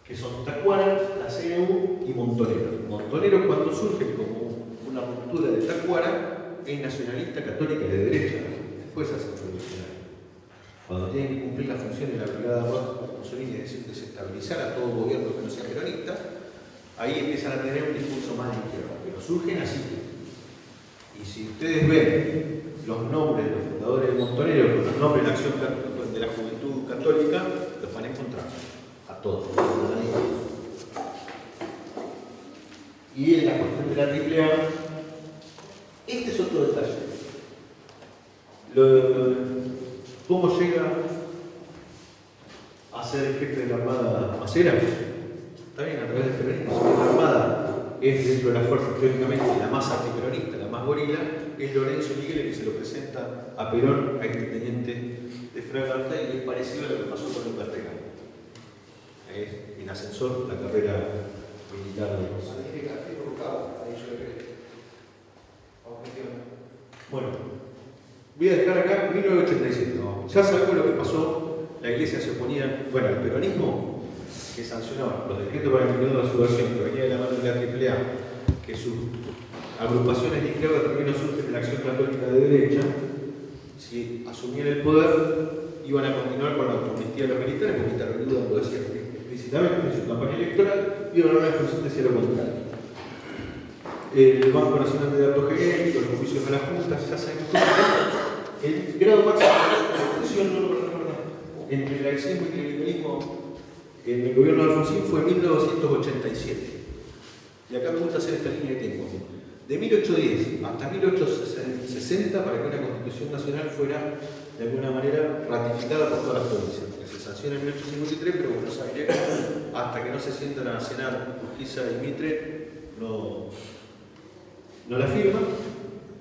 que son Tacuara, la CNU y Montonero. Montonero, cuando surge como una ruptura de Tacuara, es nacionalista católica de derecha, después hace revolucionario. Cuando tienen que cumplir las funciones de la Brigada Roja de Mussolini, es decir, desestabilizar a todo gobierno que no sea peronista, ahí empiezan a tener un discurso más de izquierda, pero surgen así. Y si ustedes ven los nombres de los fundadores de Montonero con los nombres de la acción de la juventud católica, los van a encontrar a todos. Y en la cuestión de la AAA, este es otro detalle. ¿Cómo llega a ser el jefe de la Armada Macera? Está bien, a través del peronismo. La Armada es, dentro de las fuerzas, teóricamente la más antiperonista, la más gorila, es Lorenzo Miguel el que se lo presenta a Perón, a este teniente de fragata, y es parecido a lo que pasó con Lucas Ortega. Es en ascensor la carrera militar de los. Bueno, voy a dejar acá 1987. ¿No? Ya sabemos lo que pasó. La iglesia se oponía, bueno, el peronismo que sancionaba los decretos para el periodo de subversión, que venía de la mano de la AAA, que sus agrupaciones de izquierda también no surgen de la acción católica de derecha, si asumían el poder, iban a continuar con la amnistía de los militares, porque Tarreluda lo decía explícitamente en su campaña electoral, y ahora la Fuerza decía lo contrario. El Banco Nacional de Datos Genéticos, los juicios de las juntas, ya sabemos cómo el grado máximo de oposición, no lo recuerdo, entre el laicismo y el clericalismo en el gobierno de Alfonsín fue en 1987. Y acá me gusta hacer esta línea de tiempo. De 1810 hasta 1860, para que una Constitución Nacional fuera de alguna manera ratificada por todas las provincias. Que se sanciona en 1853, pero Buenos Aires, hasta que no se sientan a cenar Urquiza y Mitre, no la firma.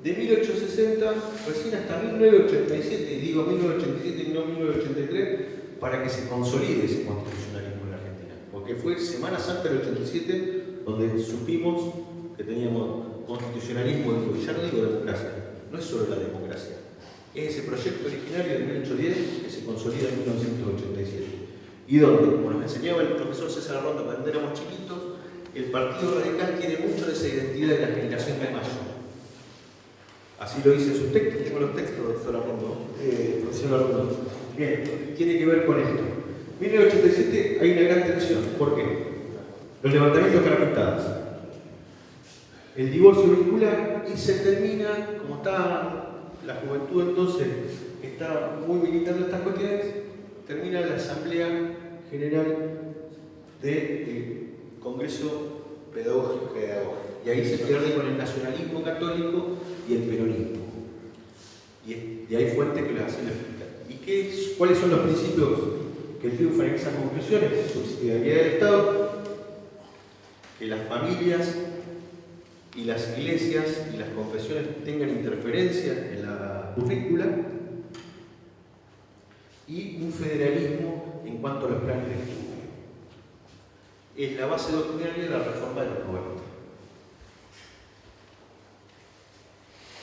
De 1860 recién hasta 1987, y digo 1987 y no 1983, para que se consolide ese constitucionalismo en la Argentina. Porque fue Semana Santa del 87 donde supimos que teníamos constitucionalismo dentro, y ya no digo democracia, no es solo la democracia, es ese proyecto originario de 1810 que se consolida en 1987. Y donde, como nos enseñaba el profesor César Ronda cuando éramos chiquitos, el Partido Radical tiene mucho de esa identidad de la generación de Mayo. Así lo dice en sus textos, tengo los textos, profesor Arrondo. Bien, tiene que ver con esto. En 1987 hay una gran tensión. ¿Por qué? Los levantamientos carpintados, el divorcio vehicular, y se termina, como está la juventud entonces, está muy militando estas cuestiones, termina la Asamblea General del Congreso Pedagógico. Y ahí se pierde con el nacionalismo católico y el peronismo. Y hay fuentes que las hacen explicar. ¿Y cuáles son los principios que triunfan en esas conclusiones? Subsidiariedad del Estado, que las familias y las iglesias y las confesiones tengan interferencia en la currícula, y un federalismo en cuanto a los planes de estudio. Es la base doctrinaria de la reforma de los 90.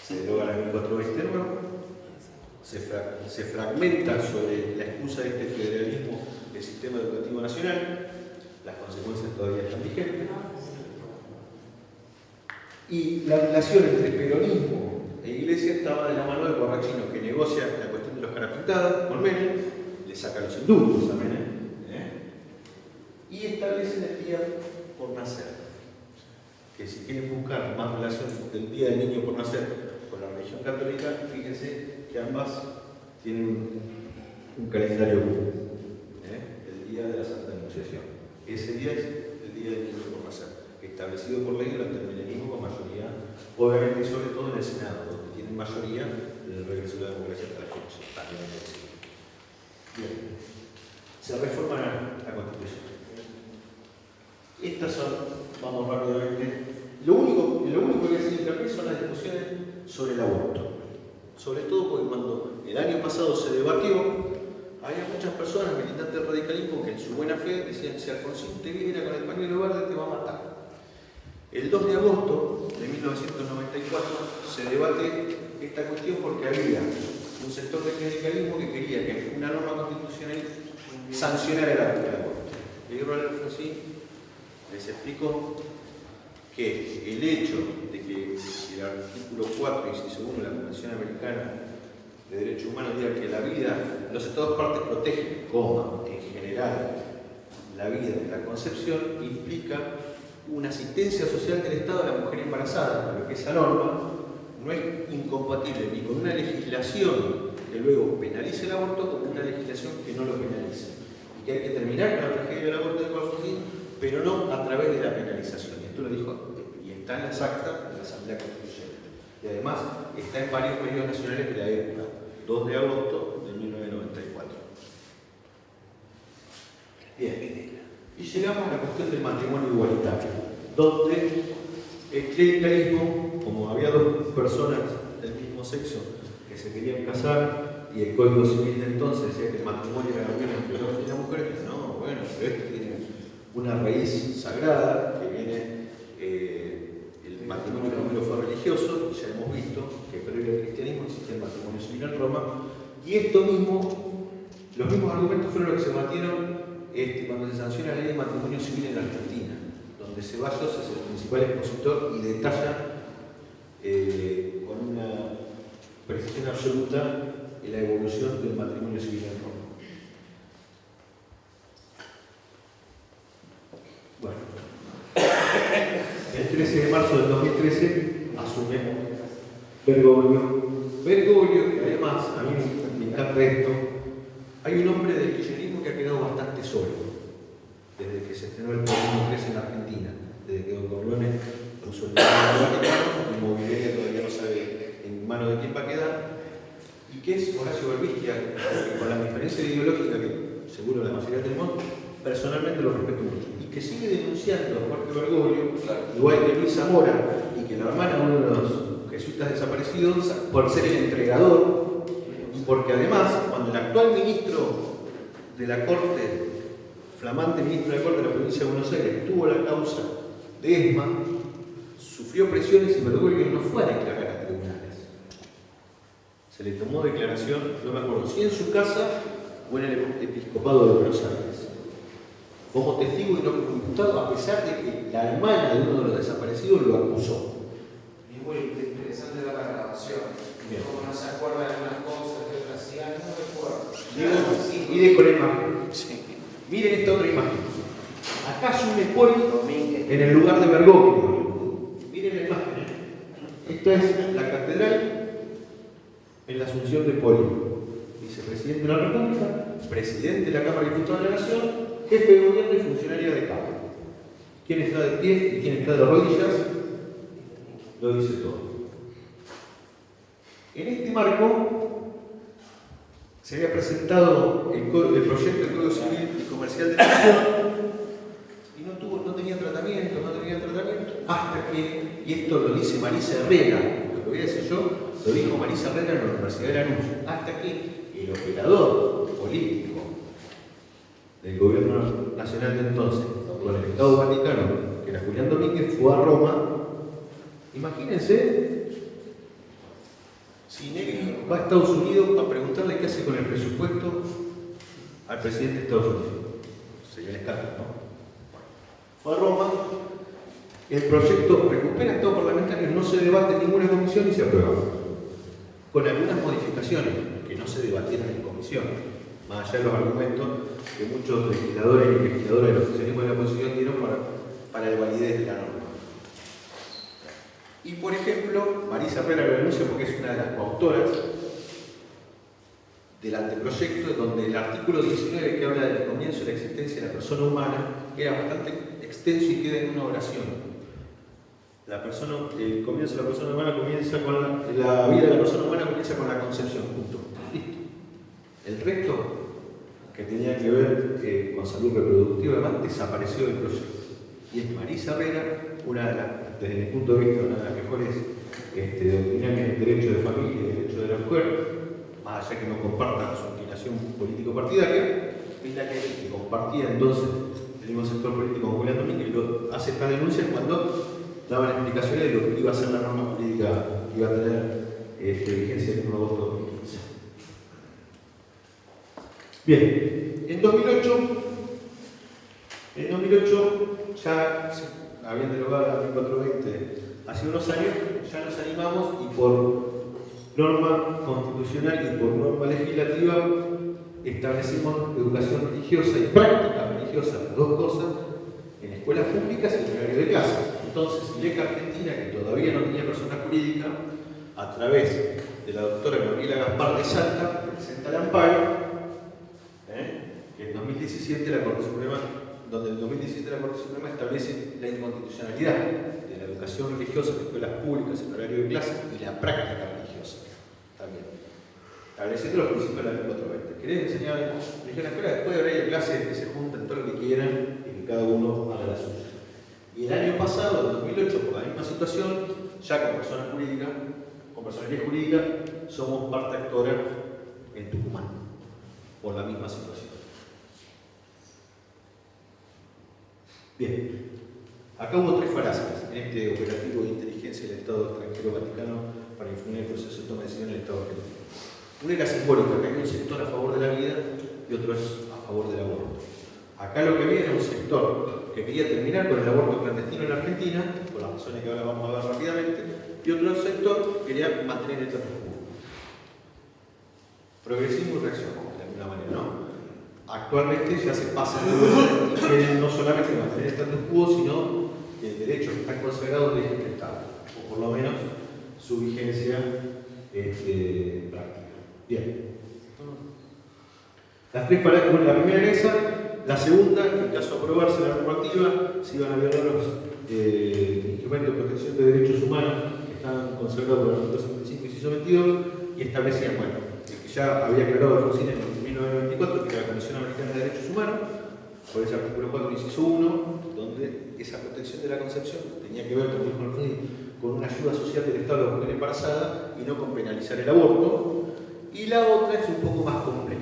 Se deroga la 1420 nuevo, se fragmenta sobre la excusa de este federalismo el sistema educativo nacional, las consecuencias todavía están vigentes, y la relación entre peronismo e iglesia estaba de la mano de Borrachino, que negocia la cuestión de los carapintados con Menem, le saca los indultos a Menem, y establecen el día por nacer. Que si quieren buscar más relación del Día del Niño por Nacer con la religión católica, fíjense que ambas tienen un calendario común. El Día de la Santa Anunciación. Ese día es el Día del Niño por Nacer. establecido por ley durante el menemismo con mayoría, obviamente y sobre todo en el Senado, donde tienen mayoría desde el regreso de la democracia hasta la fecha. También hay que decirlo. Bien. Se reforma la Constitución. Estas son, vamos rápidamente, lo único que hace hincapié son las discusiones sobre el aborto. Sobre todo porque cuando el año pasado se debatió, había muchas personas militantes del radicalismo que en su buena fe decían: si Alfonsín te viene con el pañuelo verde te va a matar. El 2 de agosto de 1994 se debate esta cuestión porque había un sector del radicalismo que quería que una norma constitucional sancionara el aborto. Y Ronald Alfonsín les explicó que el hecho de que el artículo 4, inciso 1 de la Convención Americana de Derechos Humanos diga que la vida, los Estados partes protegen, en general, la vida de la concepción, implica una asistencia social del Estado a la mujer embarazada, pero que esa norma no es incompatible ni con una legislación que luego penalice el aborto como una legislación que no lo penalice. Y que hay que terminar con la tragedia del aborto de Alfonsín, pero no a través de la penalización. Y esto lo dijo, y está en las actas de la Asamblea Constitucional. Y además está en varios medios nacionales de la época, 2 de agosto de 1994. Bien, y llegamos a la cuestión del matrimonio igualitario, donde el clericalismo, como había dos personas del mismo sexo que se querían casar, y el Código Civil de entonces decía que el matrimonio era la unión entre el hombre y la mujer, no, bueno, pero esto tiene una raíz sagrada que viene, el matrimonio primero fue religioso, y ya hemos visto que previo al cristianismo existía el matrimonio civil en Roma, y esto mismo, los mismos argumentos fueron los que se batieron cuando se sanciona la ley de matrimonio civil en la Argentina, donde Ceballos es el principal expositor y detalla con una precisión absoluta la evolución del matrimonio civil en Roma. Bueno, el 13 de marzo del 2013 asume Bergoglio. Bergoglio, que además, a mí me encanta esto, hay un hombre del kirchnerismo que ha quedado bastante solo desde que se estrenó el Programa 3 en la Argentina, desde que Don Corleone puso el Vaticano, y Mobiliaria todavía no sabe en manos de quién va a quedar, y que es Horacio Berbistia, que con la diferencia ideológica que seguro la mayoría tenemos, personalmente lo respeto mucho, y que sigue denunciando a Jorge Bergoglio, igual que Luis Zamora, y que la hermana de uno de los jesuitas desaparecidos, por ser el entregador, y porque además, cuando el actual ministro de la Corte, flamante ministro de la Corte de la provincia de Buenos Aires, tuvo la causa de ESMA, sufrió presiones y Bergoglio no fue a declarar a tribunales. Se le tomó declaración, no me acuerdo si en su casa o en el episcopado de Buenos Aires, como testigo y no como imputado, a pesar de que la hermana de uno de los desaparecidos lo acusó.
Es muy interesante ver la grabación.
Bien.
Como no se acuerda de algunas cosas que otras hacían, no recuerdo.
Y de con la imagen. Miren esta otra imagen. Acá asume Poli en el lugar de Bergoglio. Miren la imagen. Esta es la catedral en la asunción de Poli. Vicepresidente de la República, presidente de la Cámara de Diputados de la Nación, jefe de gobierno y funcionario de Cámara. ¿Quién está de pie y quién está de rodillas? Lo dice todo. En este marco se había presentado el proyecto del Código Civil y Comercial de la Nación y no tenía tratamiento, hasta que, y esto lo dice Marisa Herrera, lo voy a decir yo, lo dijo Marisa Herrera en la Universidad de Lanús, hasta que el operador político del gobierno nacional de entonces, con el Estado Vaticano, que era Julián Domínguez, fue a Roma. Imagínense si Negri va a Estados Unidos a preguntarle qué hace con el presupuesto al presidente de Estados Unidos. Sería el escándalo, ¿no? Fue a Roma, el proyecto recupera Estado parlamentario, no se debate en ninguna comisión y se aprueba. Con algunas modificaciones que no se debatieron en comisión, más allá de los argumentos que muchos legisladores y legisladoras del oficialismo de la oposición dieron para la validez de la norma. Y por ejemplo, Marisa Herrera lo denuncia porque es una de las coautoras del anteproyecto, donde el artículo 19 que habla del comienzo de la existencia de la persona humana era bastante extenso y queda en una oración. El comienzo de la persona humana comienza con la vida de la persona humana comienza con la concepción, punto. Listo. El resto, que tenía que ver con salud reproductiva, además, desapareció del proyecto. Y es Marisa Herrera, desde mi punto de vista, una de las mejores doctrinarias del derecho de familia y del derecho de la mujer, más allá que no compartan su inclinación político-partidaria, es la que compartía entonces el mismo sector político con Julián Domínguez, y hace esta denuncia cuando daban explicaciones de lo que iba a ser la norma jurídica que iba a tener vigencia el 1 de agosto de 2015. Bien, en 2008 ya habían derogado la 1420 hace unos años, ya nos animamos y por norma constitucional y por norma legislativa establecimos educación religiosa y práctica religiosa, las dos cosas, en escuelas públicas y en horario de clases. Entonces, ILECA Argentina, que todavía no tenía persona jurídica, a través de la doctora Gabriela Gaspar de Salta, presenta el amparo, que en 2017 la Corte Suprema, establece la inconstitucionalidad de la educación religiosa en escuelas públicas en horario de clases y la práctica religiosa también, estableciendo los principios de la 1420. ¿Querés enseñar religión en la escuela? Después de horario de clases, que se junten todo lo que quieran y que cada uno haga la suya. Y el año pasado, en 2008, por la misma situación, ya con personas jurídicas, con personalidad jurídica, somos parte actora en Tucumán, por la misma situación. Bien, acá hubo tres falacias en este operativo de inteligencia del Estado extranjero vaticano para influir en el proceso de toma de decisión del Estado argentino. Una era simbólica, que hay un sector a favor de la vida y otro es a favor del aborto. Acá lo que había era un sector que quería terminar con el aborto clandestino en la Argentina, por las razones que ahora vamos a ver rápidamente, y otro sector que quería mantener el status quo. Progresismo y reacción, de alguna manera, ¿no? Actualmente ya se pasa y quieren no solamente mantener el status quo, sino que el derecho que está consagrado deje de estar, o por lo menos su vigencia práctica. Bien. Las tres falacias, bueno, la primera era esa. La segunda, que en caso de aprobarse la normativa, se iban a violar los instrumentos de protección de derechos humanos que están consagrados por el artículo 55 y inciso 22 y establecían, bueno, el que ya había aclarado Alfonsín en 1994, que era la Comisión Americana de Derechos Humanos, por ese artículo 4, inciso 1, donde esa protección de la concepción tenía que ver, como dijo Alfonsín, con una ayuda social del Estado a la mujer embarazada y no con penalizar el aborto. Y la otra es un poco más compleja,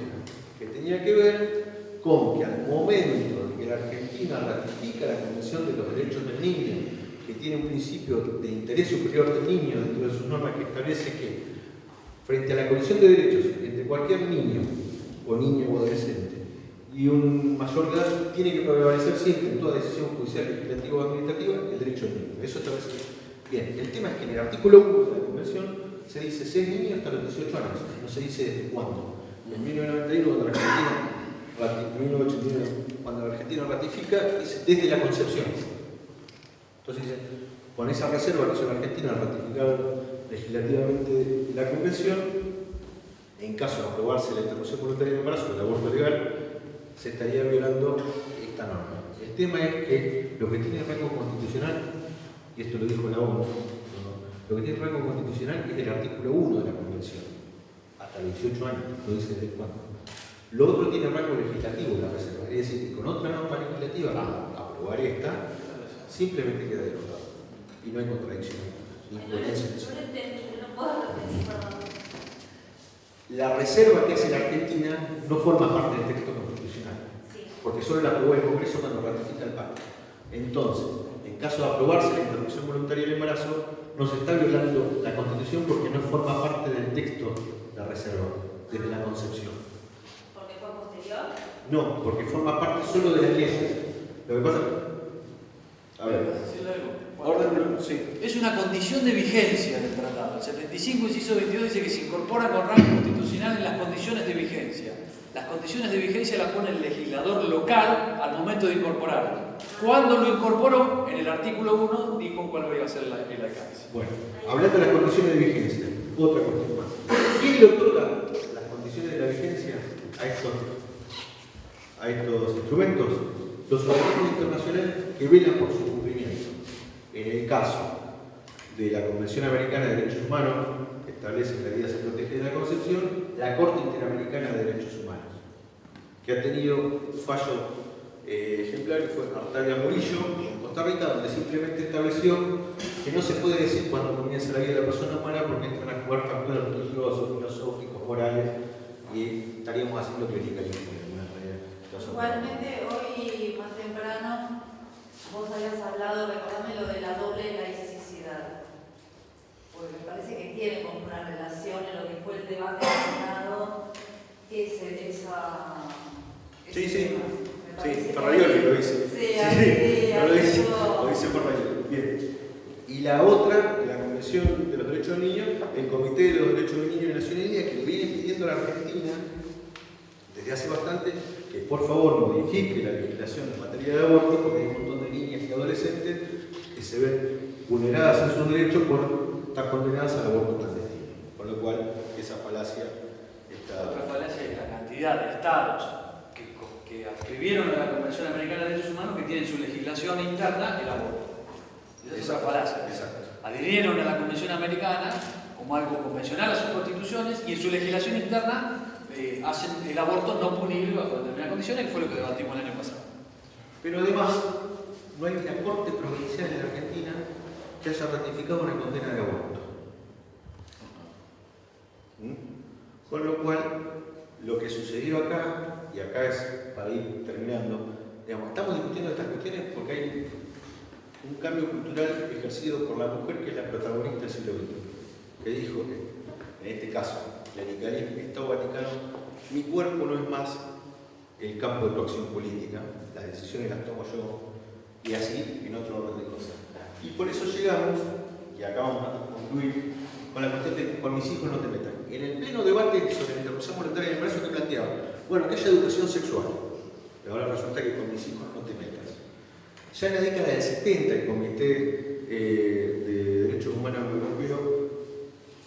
que tenía que ver con que al momento de que la Argentina ratifica la Convención de los Derechos del Niño, que tiene un principio de interés superior del niño dentro de sus normas que establece que frente a la colisión de derechos entre cualquier niño o adolescente y un mayor de edad, tiene que prevalecer siempre en toda decisión judicial, legislativa o administrativa el derecho del niño. Eso establece. Bien, el tema es que en el artículo 1 de la Convención se dice ser niño hasta los 18 años, no se dice desde cuándo. En 1991, cuando la Argentina ratifica, dice desde la concepción. Entonces dice, con esa reserva que hizo la Argentina al ratificar legislativamente la Convención, en caso de aprobarse la interrupción voluntaria del embarazo, el aborto legal, se estaría violando esta norma. El tema es que lo que tiene rango constitucional, y esto lo dijo la ONU, lo que tiene rango constitucional es el artículo 1 de la Convención, hasta 18 años, no dice desde cuándo. Lo otro tiene rango legislativo, la reserva, es decir, que con otra norma legislativa, aprobar esta, simplemente queda derogado. Y no hay contradicción.
No lo entendí, no puedo repetir, perdón.
La reserva que hace la Argentina no forma parte del texto constitucional,
Sí.
porque solo la aprobó el Congreso cuando ratifica el pacto. Entonces, en caso de aprobarse la interrupción voluntaria del embarazo, no se está violando la Constitución porque no forma parte del texto la reserva, desde la concepción.
¿Porque fue posterior?
No, porque forma parte solo de las leyes. Lo que pasa... A ver...
Decirle algo.
Orden, sí.
Es una condición de vigencia del tratado. El 75, inciso 22 dice que se incorpora con rango constitucional en las condiciones de vigencia. Las condiciones de vigencia las pone el legislador local al momento de incorporarlo. ¿Cuándo lo incorporó? En el artículo 1 dijo cuál iba a ser el alcance.
Bueno, hablando de las condiciones de vigencia, otra cuestión más. ¿Quién le otorga las condiciones de la vigencia a estos instrumentos? Los organismos internacionales que velan por su cumplimiento. En el caso de la Convención Americana de Derechos Humanos, que establece que la vida se protege de la concepción, la Corte Interamericana de Derechos Humanos, que ha tenido un fallo ejemplar que fue Artavia Murillo en Costa Rica, donde simplemente estableció que no se puede decir cuando comienza la vida de la persona humana porque entran a jugar factores religiosos, filosóficos, morales, y estaríamos haciendo clericalismo en alguna manera.
Igualmente, hoy más temprano, vos habías hablado, recordame lo de la doble laicidad, porque me parece que tiene como una relación en lo que fue el debate del Senado, esa...
Sí, sí.
tema. Me
Sí,
parece
Ferraioli
que-
lo dice.
Sí, ahí,
no lo dice,
eso-
lo dice Ferraioli. Bien. Y la otra, la Convención de los Derechos del Niño, el Comité de los Derechos del Niño de Naciones Unidas, que le viene pidiendo a la Argentina desde hace bastante que por favor modifique la legislación en materia de aborto, porque hay un montón de niñas y adolescentes que se ven vulneradas en sus derechos por estar condenadas al aborto clandestino. Con lo cual, esa falacia está...
Otra falacia es la cantidad de estados que adscribieron a la Convención Americana de Derechos Humanos que tienen su legislación interna el aborto. Esa es otra falacia.
Exacto.
Adhirieron a la Convención Americana como algo convencional a sus constituciones y en su legislación interna hacen el aborto no punible bajo determinadas condiciones, que fue lo que debatimos el año pasado.
Pero además, no hay una Corte Provincial en Argentina que haya ratificado una condena de aborto. Con lo cual, lo que sucedió acá, y acá es para ir terminando, digamos, estamos discutiendo estas cuestiones porque hay un cambio cultural ejercido por la mujer que es la protagonista del siglo XX, que dijo que, en este caso, clericalismo, Estado Vaticano, mi cuerpo no es más el campo de tu acción política, las decisiones las tomo yo, y así en otro orden de cosas. Y por eso llegamos, y acá vamos a concluir, con la cuestión de con mis hijos no te metan. En el pleno debate sobre la interrupción voluntaria del embarazo que planteaba, bueno, que haya educación sexual, pero ahora resulta que con mis hijos no te metas. Ya en la década del 70 el Comité de Derechos Humanos Europeo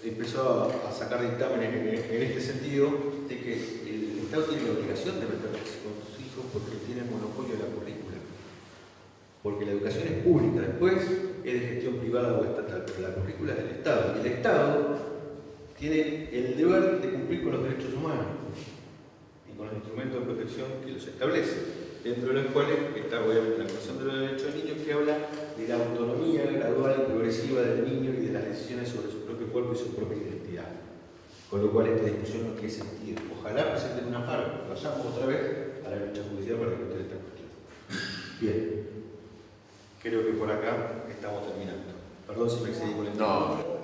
empezó a sacar dictámenes en este sentido de que el Estado tiene la obligación de meterse con sus hijos porque tiene el monopolio de la currícula. Porque la educación es pública, después es de gestión privada o estatal, pero la currícula es del Estado. Y el Estado tiene el deber de cumplir con los derechos humanos y con los instrumentos de protección que los establece, dentro de los cuales está obviamente la Convención de los Derechos del Niño, que habla de la autonomía gradual y progresiva del niño y de las decisiones sobre su propio cuerpo y su propia identidad. Con lo cual esta discusión no tiene sentido. Ojalá presenten una amparo, vayamos otra vez a la lucha judicial para discutir esta cuestión. Bien. Creo que por acá estamos terminando. Perdón si me excedí con el tiempo.
No.